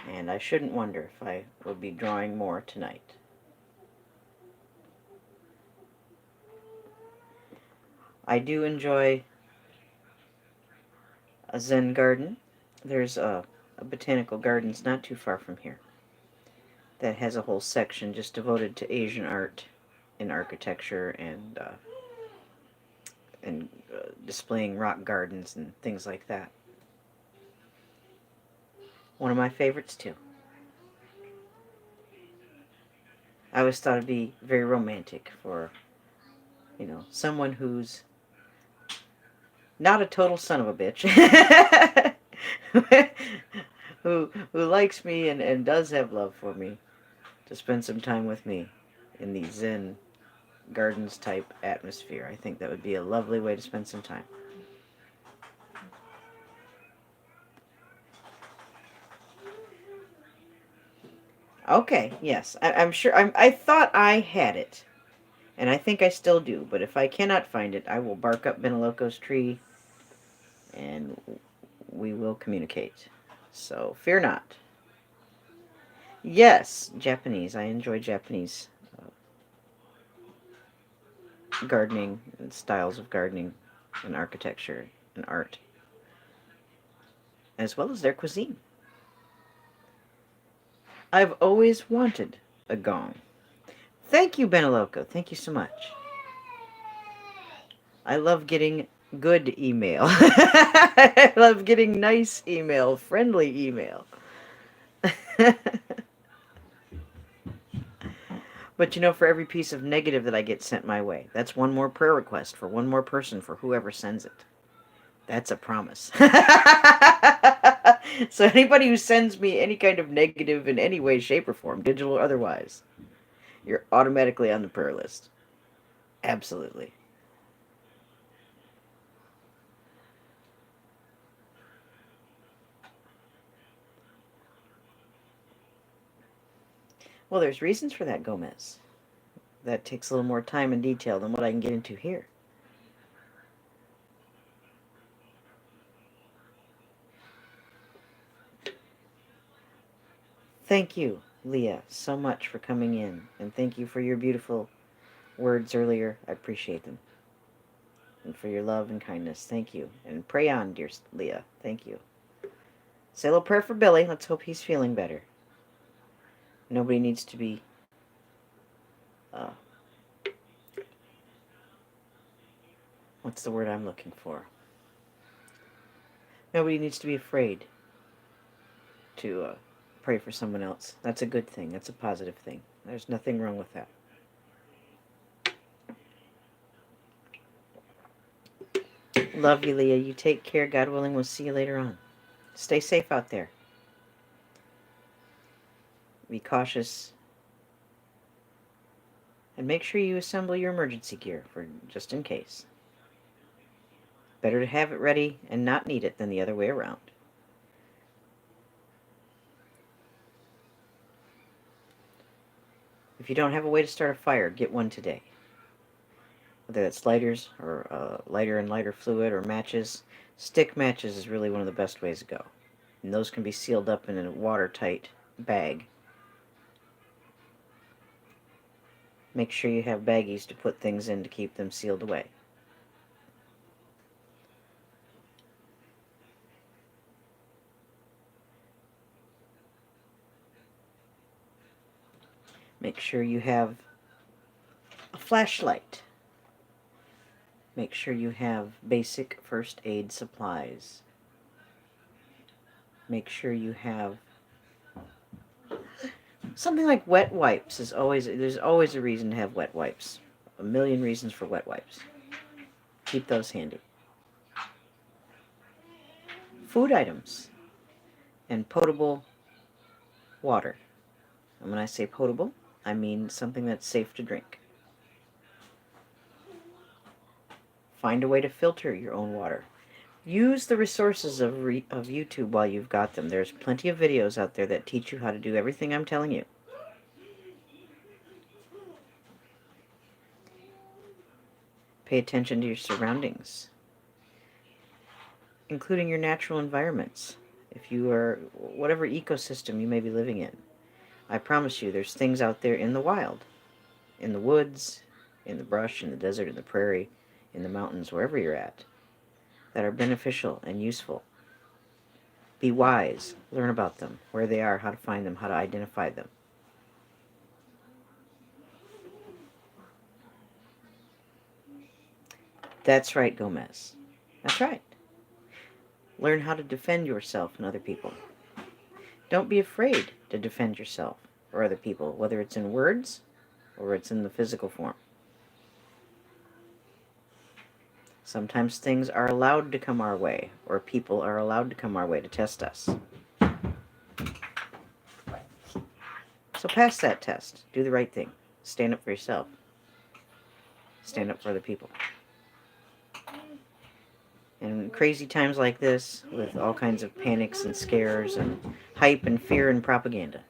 and I shouldn't wonder if I will be drawing more tonight. I do enjoy a Zen garden. There's a botanical gardens not too far from here that has a whole section just devoted to Asian art and architecture and and displaying rock gardens and things like that. One of my favorites too. I always thought it'd be very romantic for, someone who's not a total son of a bitch, who likes me and does have love for me, to spend some time with me in the Zen gardens type atmosphere. I think that would be a lovely way to spend some time. Okay, yes, I'm sure. I thought I had it, and I think I still do. But if I cannot find it, I will bark up Benaloco's tree, and we will communicate. So fear not. Yes, Japanese. I enjoy Japanese gardening and styles of gardening and architecture and art, as well as their cuisine. I've always wanted a gong. Thank you, Benaloco. Thank you so much. I love getting good email. I love getting nice email, friendly email. But for every piece of negative that I get sent my way, that's one more prayer request for one more person for whoever sends it. That's a promise. So anybody who sends me any kind of negative in any way, shape, or form, digital or otherwise, you're automatically on the prayer list. Absolutely. Well, there's reasons for that, Gomez. That takes a little more time and detail than what I can get into here. Thank you, Leah, so much for coming in, and thank you for your beautiful words earlier. I appreciate them. And for your love and kindness. Thank you. And pray on, dear Leah. Thank you. Say a little prayer for Billy. Let's hope he's feeling better. Nobody needs to be uh, what's the word I'm looking for? Nobody needs to be afraid to pray for someone else. That's a good thing. That's a positive thing. There's nothing wrong with that. Love you, Leah. You take care. God willing, we'll see you later on. Stay safe out there. Be cautious. And make sure you assemble your emergency gear for just in case. Better to have it ready and not need it than the other way around. If you don't have a way to start a fire, get one today. Whether that's lighters or lighter and lighter fluid or matches, stick matches is really one of the best ways to go. And those can be sealed up in a watertight bag. Make sure you have baggies to put things in to keep them sealed away. Make sure you have a flashlight. Make sure you have basic first aid supplies. Make sure you have something like wet wipes. There's always a reason to have wet wipes. A million reasons for wet wipes. Keep those handy. Food items and potable water. And when I say potable, I mean something that's safe to drink. Find a way to filter your own water. Use the resources of YouTube while you've got them. There's plenty of videos out there that teach you how to do everything I'm telling you. Pay attention to your surroundings, including your natural environments. If you are, whatever ecosystem you may be living in, I promise you there's things out there in the wild, in the woods, in the brush, in the desert, in the prairie, in the mountains, wherever you're at, that are beneficial and useful. Be wise. Learn about them, where they are, how to find them, how to identify them. That's right, Gomez. That's right. Learn how to defend yourself and other people. Don't be afraid to defend yourself or other people, whether it's in words or it's in the physical form. Sometimes things are allowed to come our way, or people are allowed to come our way to test us. So pass that test. Do the right thing. Stand up for yourself. Stand up for other people. And in crazy times like this, with all kinds of panics and scares and hype and fear and propaganda,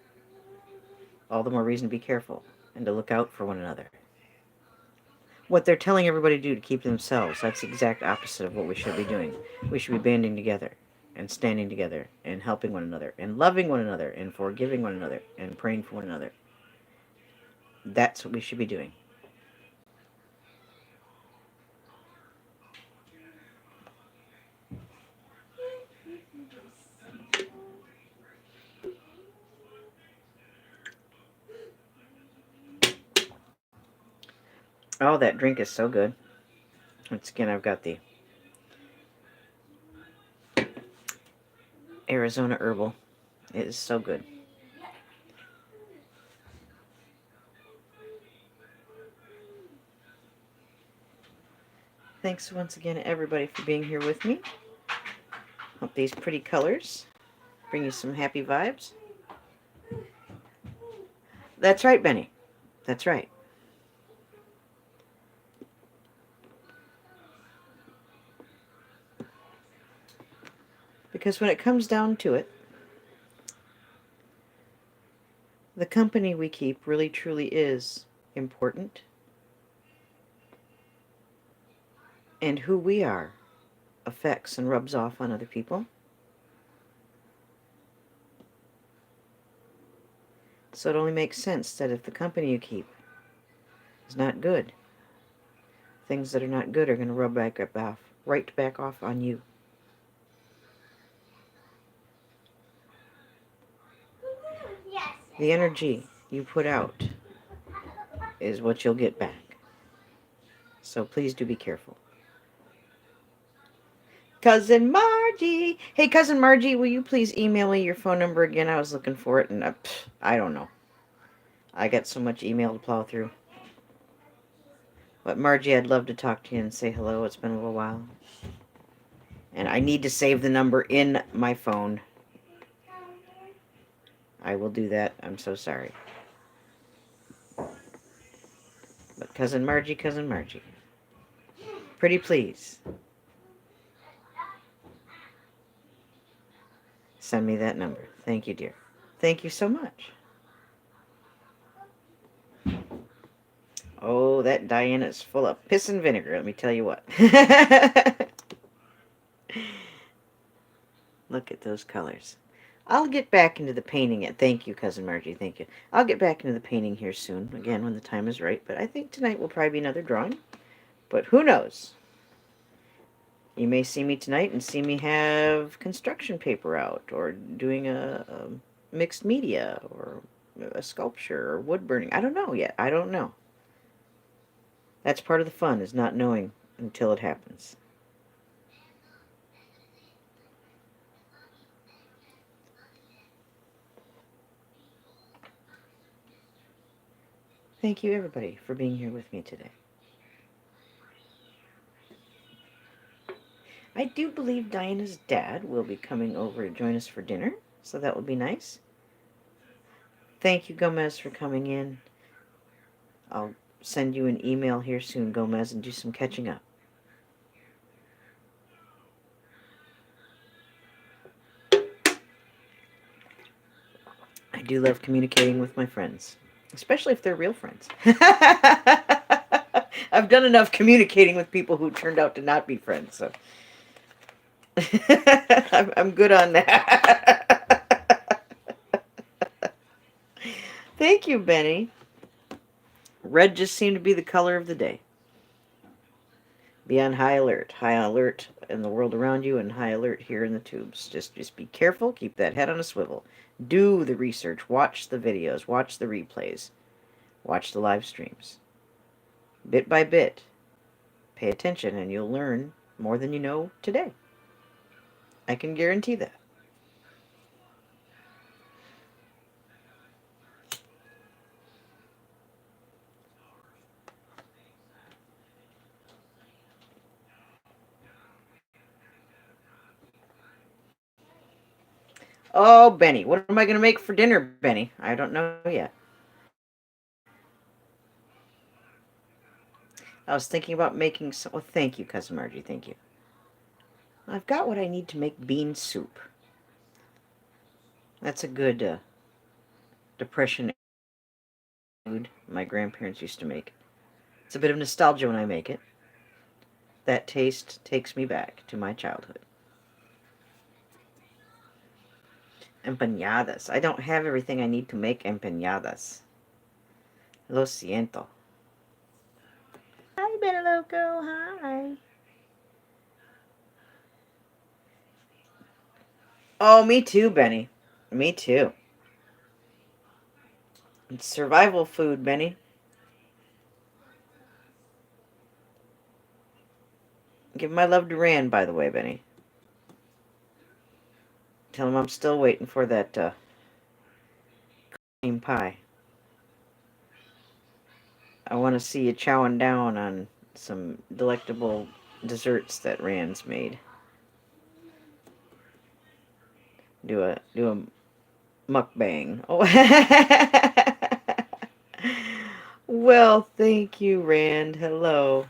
all the more reason to be careful and to look out for one another. What they're telling everybody to do to keep themselves, that's the exact opposite of what we should be doing. We should be banding together and standing together and helping one another and loving one another and forgiving one another and praying for one another. That's what we should be doing. Oh, that drink is so good. Once again, I've got the Arizona Herbal. It is so good. Thanks once again, everybody, for being here with me. Hope these pretty colors bring you some happy vibes. That's right, Benny. That's right. Because when it comes down to it, the company we keep really truly is important. And who we are affects and rubs off on other people. So it only makes sense that if the company you keep is not good, things that are not good are going to rub right back off on you. The energy you put out is what you'll get back. So please do be careful. Cousin Margie! Hey, Cousin Margie, will you please email me your phone number again? I was looking for it, and I don't know. I got so much email to plow through. But Margie, I'd love to talk to you and say hello. It's been a little while. And I need to save the number in my phone. I will do that. I'm so sorry. But Cousin Margie, pretty please send me that number. Thank you, dear. Thank you so much. Oh, that Diana is full of piss and vinegar, let me tell you what. Look at those colors. I'll get back into the painting. Thank you, Cousin Margie. Thank you. I'll get back into the painting here soon, again, when the time is right. But I think tonight will probably be another drawing. But who knows? You may see me tonight and see me have construction paper out, or doing a mixed media, or a sculpture, or wood burning. I don't know yet. I don't know. That's part of the fun, is not knowing until it happens. Thank you, everybody, for being here with me today. I do believe Diana's dad will be coming over to join us for dinner, so that will be nice. Thank you, Gomez, for coming in. I'll send you an email here soon, Gomez, and do some catching up. I do love communicating with my friends, especially if they're real friends. I've done enough communicating with people who turned out to not be friends, so I'm good on that. Thank you, Benny. Red just seemed to be the color of the day. Be on high alert in the world around you, and high alert here in the tubes. Just be careful, keep that head on a swivel. Do the research, watch the videos, watch the replays, watch the live streams. Bit by bit, Pay attention and you'll learn more than you know today. I can guarantee that. Oh, Benny, what am I going to make for dinner, Benny? I don't know yet. I was thinking about making some. Oh, thank you, Cousin Margie. Thank you. I've got what I need to make bean soup. That's a good depression food my grandparents used to make. It's a bit of nostalgia when I make it. That taste takes me back to my childhood. Empanadas. I don't have everything I need to make empanadas. Lo siento. Hi, Beneloco. Hi. Oh, me too, Benny. Me too. It's survival food, Benny. Give my love to Rand, by the way, Benny. Tell him I'm still waiting for that cream pie. I want to see you chowing down on some delectable desserts that Rand's made. Do a mukbang. Oh. Well, thank you, Rand. Hello.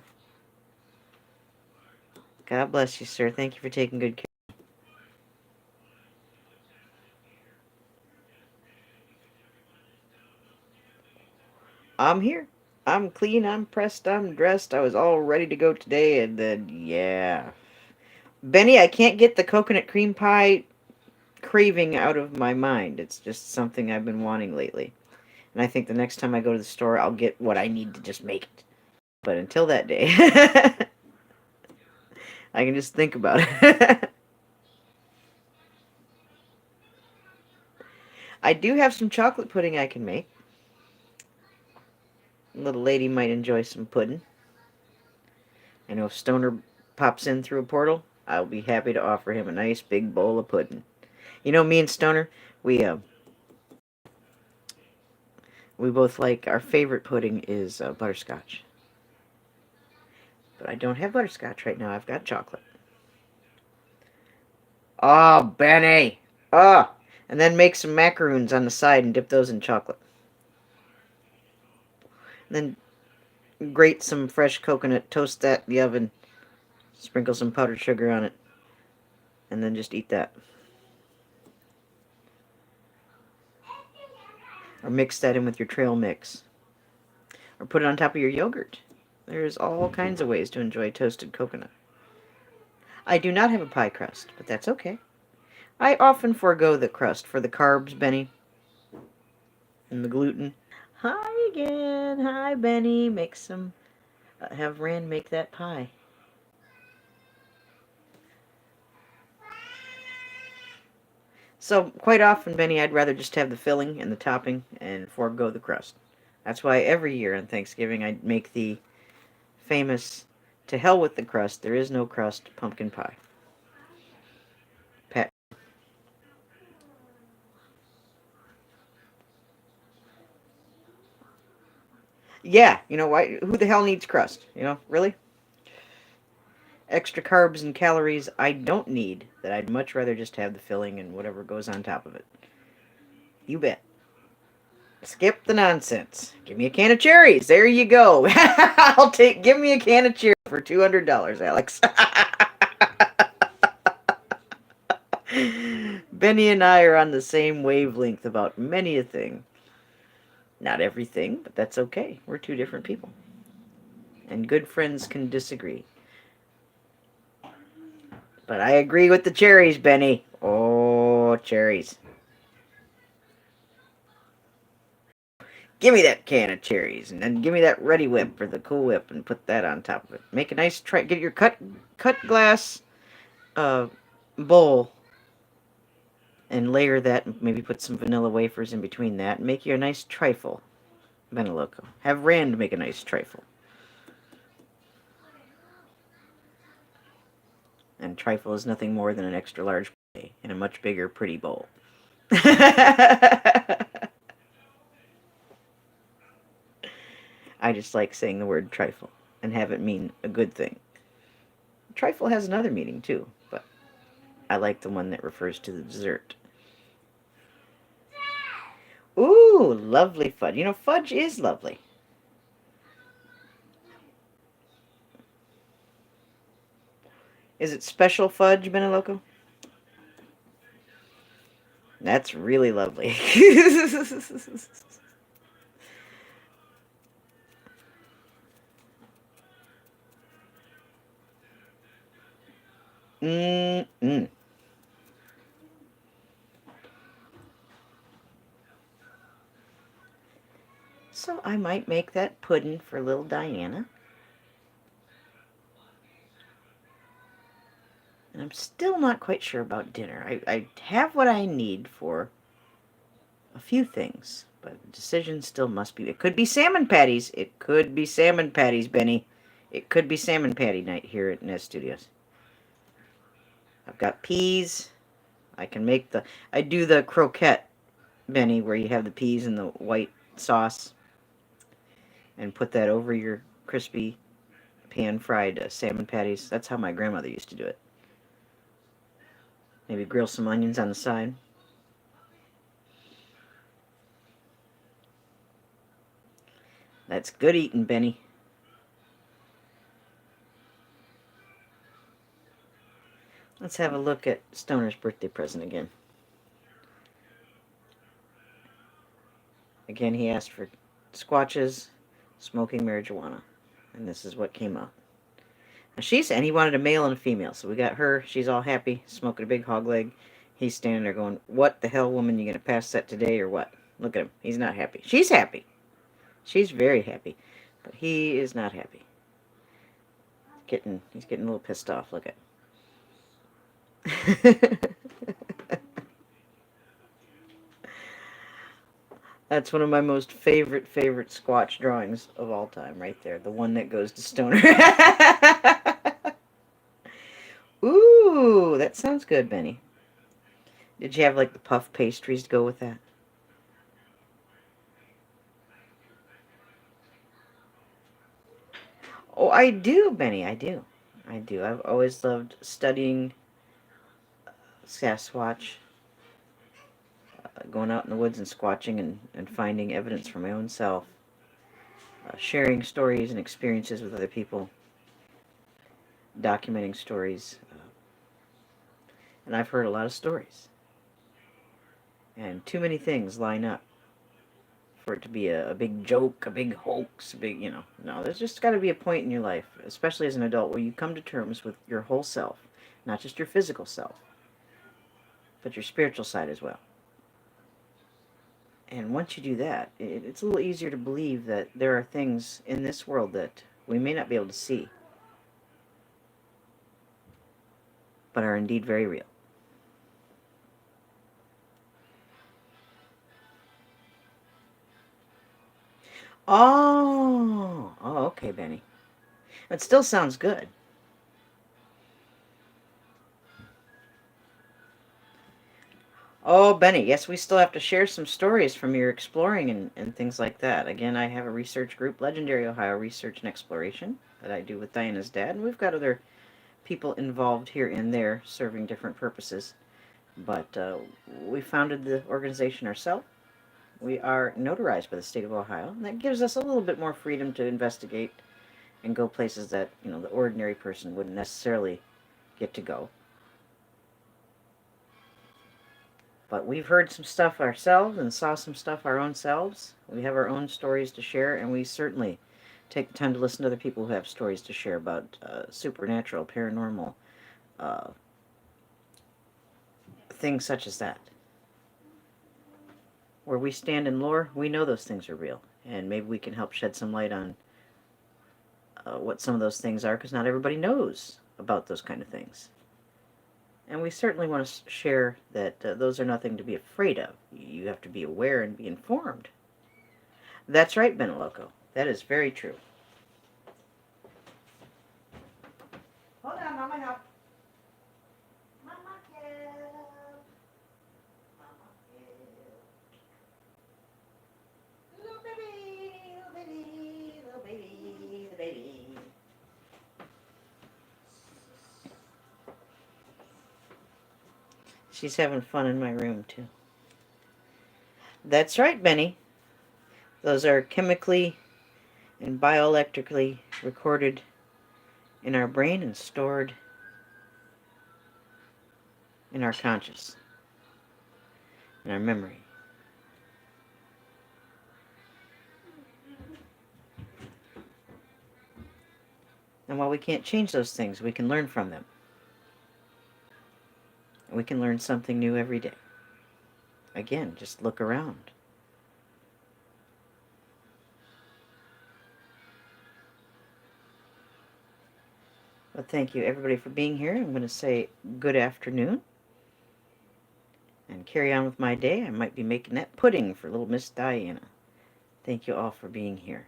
God bless you, sir. Thank you for taking good care. I'm here. I'm clean, I'm pressed, I'm dressed. I was all ready to go today, and then, yeah. Benny, I can't get the coconut cream pie craving out of my mind. It's just something I've been wanting lately. And I think the next time I go to the store, I'll get what I need to just make it. But until that day, I can just think about it. I do have some chocolate pudding I can make. Little lady might enjoy some pudding. I know if Stoner pops in through a portal, I'll be happy to offer him a nice big bowl of pudding. You know, me and Stoner, we both like our favorite pudding is butterscotch. But I don't have butterscotch right now. I've got chocolate. Oh, Benny! Oh! And then make some macaroons on the side and dip those in chocolate. And then grate some fresh coconut, toast that in the oven, sprinkle some powdered sugar on it, and then just eat that. Or mix that in with your trail mix. Or put it on top of your yogurt. There's all kinds of ways to enjoy toasted coconut. I do not have a pie crust, but that's okay. I often forego the crust for the carbs, Benny, and the gluten. Hi again. Hi, Benny. Make some. Have Rand make that pie. So, quite often, Benny, I'd rather just have the filling and the topping and forego the crust. That's why every year on Thanksgiving I make the famous "to hell with the crust, there is no crust" pumpkin pie. Pat. Yeah, you know why? Who the hell needs crust? You know, really? Extra carbs and calories I don't need that I'd much rather just have the filling and whatever goes on top of it. You bet. Skip the nonsense. Give me a can of cherries. There you go. I'll take. Give me a can of cherries for $200, Alex. Benny and I are on the same wavelength about many a thing. Not everything, but that's okay. We're two different people. And good friends can disagree. But I agree with the cherries, Benny. Oh, cherries. Give me that can of cherries, and then give me that Ready Whip for the Cool Whip, and put that on top of it. Make a nice tray. Get your cut glass uh, bowl, and layer that. And maybe put some vanilla wafers in between that, and make you a nice trifle. Beneloco. Have Rand make a nice trifle. And trifle is nothing more than an extra large play in a much bigger, pretty bowl. I just like saying the word trifle and have it mean a good thing. Trifle has another meaning too, but I like the one that refers to the dessert. Ooh, lovely fudge. You know, fudge is lovely. Is it special fudge, Beneloco? That's really lovely. Mm-mm. So I might make that pudding for little Diana. And I'm still not quite sure about dinner. I have what I need for a few things, but the decision still must be. It could be salmon patties. It could be salmon patties, Benny. It could be salmon patty night here at Nest Studios. I've got peas. I can make the. I do the croquette, Benny, where you have the peas and the white sauce, and put that over your crispy pan-fried salmon patties. That's how my grandmother used to do it. Maybe grill some onions on the side. That's good eating, Benny. Let's have a look at Stoner's birthday present again. Again, he asked for squatches, smoking marijuana, and this is what came out. Now and he wanted a male and a female, so we got her. She's all happy, smoking a big hog leg. He's standing there going, "What the hell, woman? You gonna pass that today or what?" Look at him. He's not happy. She's happy. She's very happy, but he is not happy. He's getting a little pissed off. Look at. That's one of my most favorite Squatch drawings of all time, right there. The one that goes to Stoner. Ooh, that sounds good, Benny. Did you have like the puff pastries to go with that? Oh, I do, Benny. I do. I do. I've always loved studying Sasquatch, going out in the woods and squatching and finding evidence for my own self, sharing stories and experiences with other people, documenting stories. And I've heard a lot of stories. And too many things line up for it to be a big joke, a big hoax, a big, No, there's just got to be a point in your life, especially as an adult, where you come to terms with your whole self, not just your physical self, but your spiritual side as well. And once you do that, it's a little easier to believe that there are things in this world that we may not be able to see, but are indeed very real. Oh, okay, Benny. It still sounds good. Oh, Benny, yes, we still have to share some stories from your exploring and things like that. Again, I have a research group, Legendary Ohio Research and Exploration, that I do with Diana's dad, and we've got other people involved here and there serving different purposes. But we founded the organization ourselves. We are notarized by the state of Ohio, and that gives us a little bit more freedom to investigate and go places that, the ordinary person wouldn't necessarily get to go. But we've heard some stuff ourselves and saw some stuff our own selves. We have our own stories to share, and we certainly take the time to listen to other people who have stories to share about supernatural, paranormal, uh, things such as that. Where we stand in lore, we know those things are real, and maybe we can help shed some light on what some of those things are, because not everybody knows about those kind of things. And we certainly want to share that those are nothing to be afraid of. You have to be aware and be informed. That's right, Beneloco. That is very true. Hold on, Mama, help. She's having fun in my room, too. That's right, Benny. Those are chemically and bioelectrically recorded in our brain and stored in our conscious, in our memory. And while we can't change those things, we can learn from them. We can learn something new every day. Again, just look around. Well, thank you, everybody, for being here. I'm going to say good afternoon and carry on with my day. I might be making that pudding for little Miss Diana. Thank you all for being here.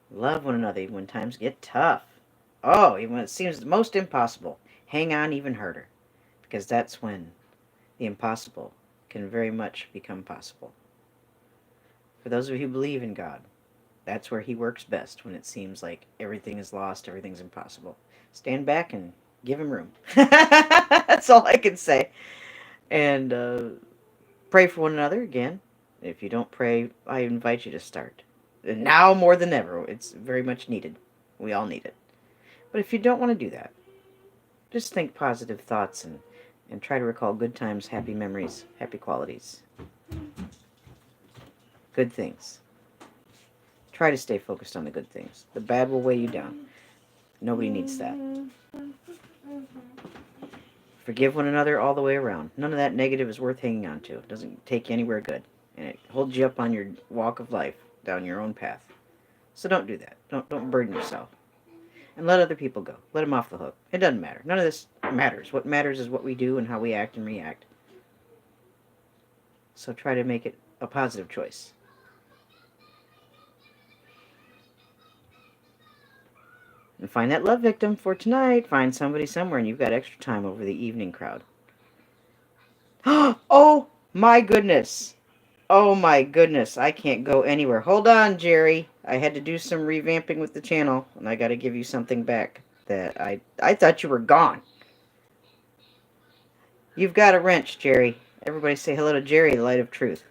Love one another even when times get tough. Oh, even when it seems most impossible. Hang on even harder, because that's when the impossible can very much become possible. For those of you who believe in God, that's where He works best, when it seems like everything is lost, everything's impossible. Stand back and give Him room. That's all I can say. And pray for one another again. If you don't pray, I invite you to start. And now more than ever, it's very much needed. We all need it. But if you don't want to do that, just think positive thoughts and try to recall good times, happy memories, happy qualities. Good things. Try to stay focused on the good things. The bad will weigh you down. Nobody needs that. Forgive one another all the way around. None of that negative is worth hanging on to. It doesn't take you anywhere good. And it holds you up on your walk of life, down your own path. So don't do that. Don't burden yourself. And let other people go. Let them off the hook. It doesn't matter. None of this matters. What matters is what we do and how we act and react. So try to make it a positive choice. And find that love victim for tonight. Find somebody somewhere, and you've got extra time over the evening crowd. Oh, my goodness. Oh, my goodness. I can't go anywhere. Hold on, Jerry. I had to do some revamping with the channel, and I got to give you something back that I thought you were gone. You've got a wrench, Jerry. Everybody say hello to Jerry, the light of truth.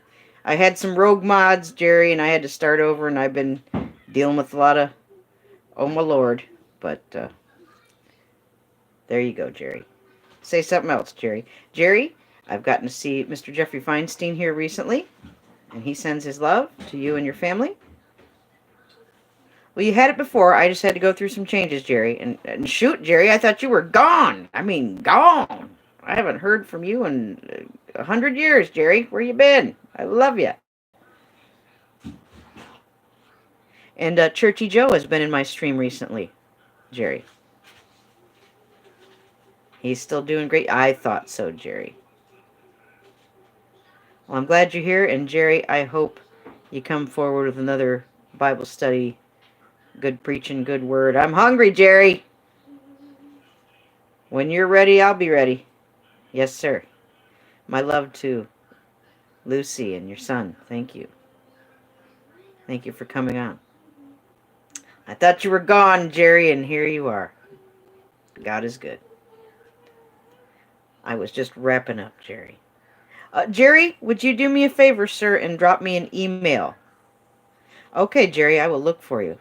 I had some rogue mods, Jerry, and I had to start over, and I've been dealing with a lot of, oh my lord. But there you go, Jerry. Say something else, Jerry. Jerry, I've gotten to see Mr. Jeffrey Feinstein here recently, and he sends his love to you and your family. Well, you had it before. I just had to go through some changes, Jerry. And shoot, Jerry, I thought you were gone. I mean, gone. I haven't heard from you in 100 years, Jerry. Where you been? I love you. And Churchy Joe has been in my stream recently, Jerry. He's still doing great. I thought so, Jerry. Well, I'm glad you're here. And, Jerry, I hope you come forward with another Bible study. Good preaching, good word. I'm hungry, Jerry. When you're ready, I'll be ready. Yes, sir. My love to Lucy and your son. Thank you. Thank you for coming on. I thought you were gone, Jerry, and here you are. God is good. I was just wrapping up, Jerry. Jerry, would you do me a favor, sir, and drop me an email? Okay, Jerry, I will look for you.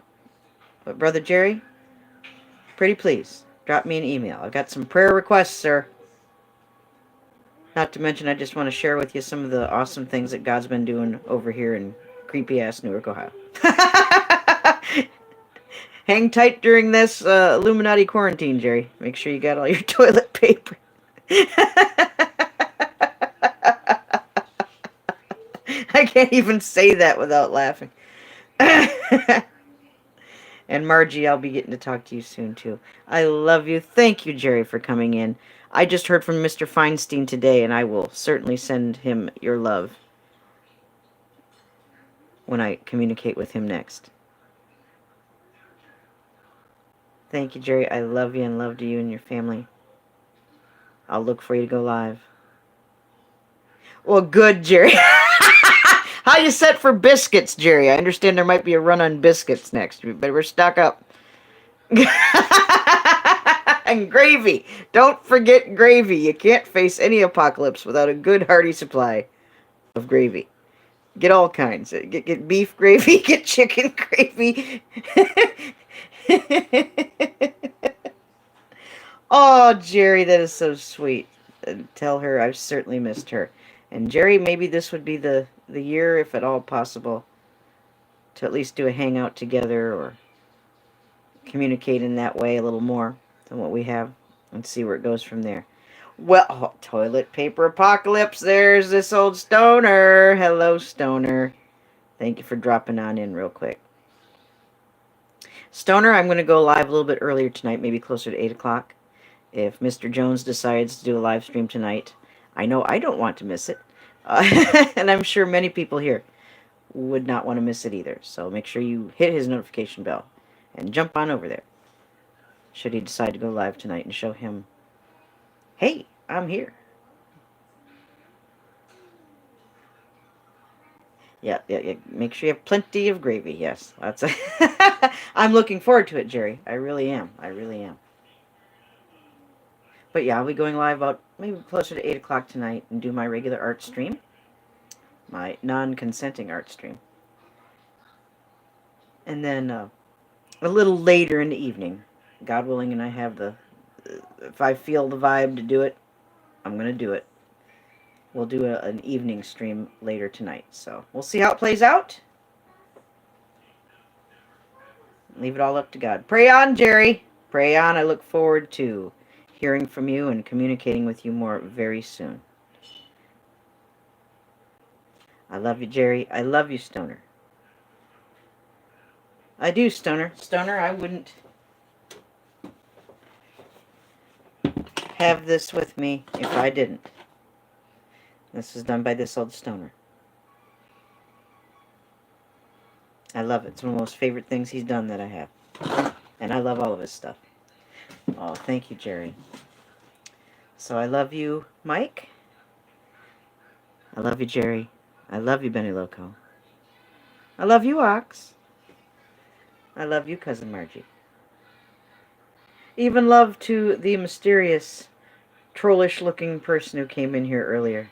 But, Brother Jerry, pretty please, drop me an email. I've got some prayer requests, sir. Not to mention, I just want to share with you some of the awesome things that God's been doing over here in creepy-ass Newark, Ohio. Hang tight during this Illuminati quarantine, Jerry. Make sure you got all your toilet paper. I can't even say that without laughing. And Margie, I'll be getting to talk to you soon, too. I love you. Thank you, Jerry, for coming in. I just heard from Mr. Feinstein today, and I will certainly send him your love when I communicate with him next. Thank you, Jerry. I love you and love to you and your family. I'll look for you to go live. Well, good, Jerry. How you set for biscuits, Jerry? I understand there might be a run on biscuits next, but we're stuck up. And gravy. Don't forget gravy. You can't face any apocalypse without a good hearty supply of gravy. Get all kinds. Get beef gravy, get chicken gravy. Oh, Jerry, that is so sweet. And tell her I've certainly missed her. And Jerry, maybe this would be the year, if at all possible, to at least do a hangout together or communicate in that way a little more than what we have and see where it goes from there. Well, oh, toilet paper apocalypse. There's this old stoner. Hello, stoner. Thank you for dropping on in real quick. Stoner, I'm going to go live a little bit earlier tonight, maybe closer to 8 o'clock. If Mr. Jones decides to do a live stream tonight, I know I don't want to miss it. And I'm sure many people here would not want to miss it either. So make sure you hit his notification bell and jump on over there. Should he decide to go live tonight and show him, hey, I'm here. Yeah. Make sure you have plenty of gravy. Yes, that's. I'm looking forward to it, Jerry. I really am. But yeah, I'll be going live about maybe closer to 8 o'clock tonight and do my regular art stream, my non-consenting art stream, and then a little later in the evening, God willing, and I have if I feel the vibe to do it, I'm gonna do it. We'll do an evening stream later tonight. So we'll see how it plays out. Leave it all up to God. Pray on, Jerry. Pray on. I look forward to hearing from you and communicating with you more very soon. I love you, Jerry. I love you, Stoner. I do, Stoner. Stoner, I wouldn't have this with me if I didn't. This is done by this old stoner. I love it. It's one of the most favorite things he's done that I have. And I love all of his stuff. Oh, thank you, Jerry. So I love you, Mike. I love you, Jerry. I love you, Benny Loco. I love you, Ox. I love you, Cousin Margie. Even love to the mysterious, trollish-looking person who came in here earlier.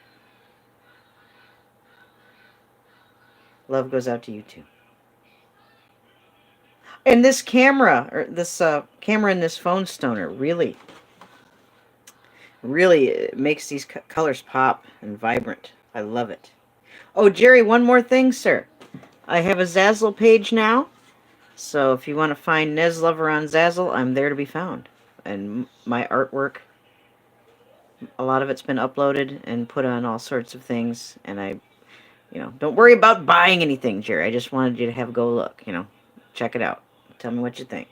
Love goes out to you, too. And this camera, or this camera in this phone, Stoner, really makes these colors pop and vibrant. I love it. Oh, Jerry, one more thing, sir. I have a Zazzle page now. So if you want to find Nez Lover on Zazzle, I'm there to be found. And my artwork, a lot of it's been uploaded and put on all sorts of things. And don't worry about buying anything, Jerry. I just wanted you to have a go look, check it out. Tell me what you think.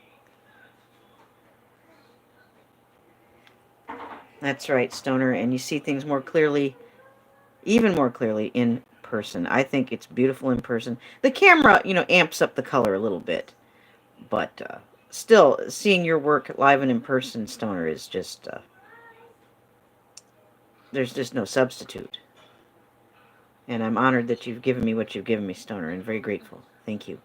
That's right, Stoner. And you see things more clearly, even more clearly in person. I think it's beautiful in person. The camera, amps up the color a little bit. But still, seeing your work live and in person, Stoner, is just... there's just no substitute. And I'm honored that you've given me what you've given me, Stoner, and very grateful. Thank you.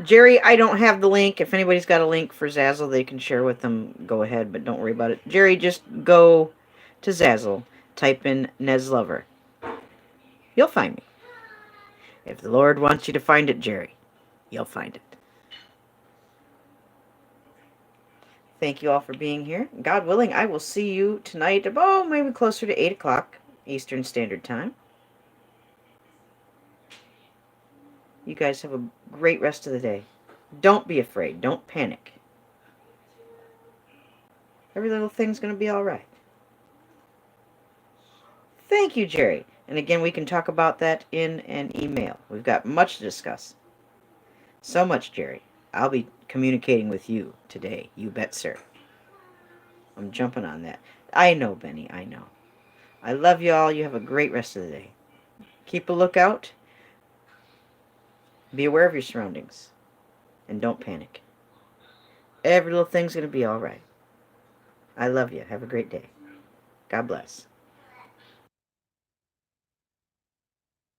Jerry, I don't have the link. If anybody's got a link for Zazzle they can share with them, go ahead, but don't worry about it. Jerry, just go to Zazzle, type in Nez Lover. You'll find me. If the Lord wants you to find it, Jerry, you'll find it. Thank you all for being here. God willing, I will see you tonight about maybe closer to 8 o'clock Eastern Standard Time. You guys have a great rest of the day. Don't be afraid. Don't panic. Every little thing's going to be all right. Thank you, Jerry. And again, we can talk about that in an email. We've got much to discuss. So much, Jerry. I'll be communicating with you today. You bet, sir. I'm jumping on that. I know, Benny. I know. I love you all. You have a great rest of the day. Keep a lookout. Be aware of your surroundings. And don't panic. Every little thing's going to be all right. I love you. Have a great day. God bless.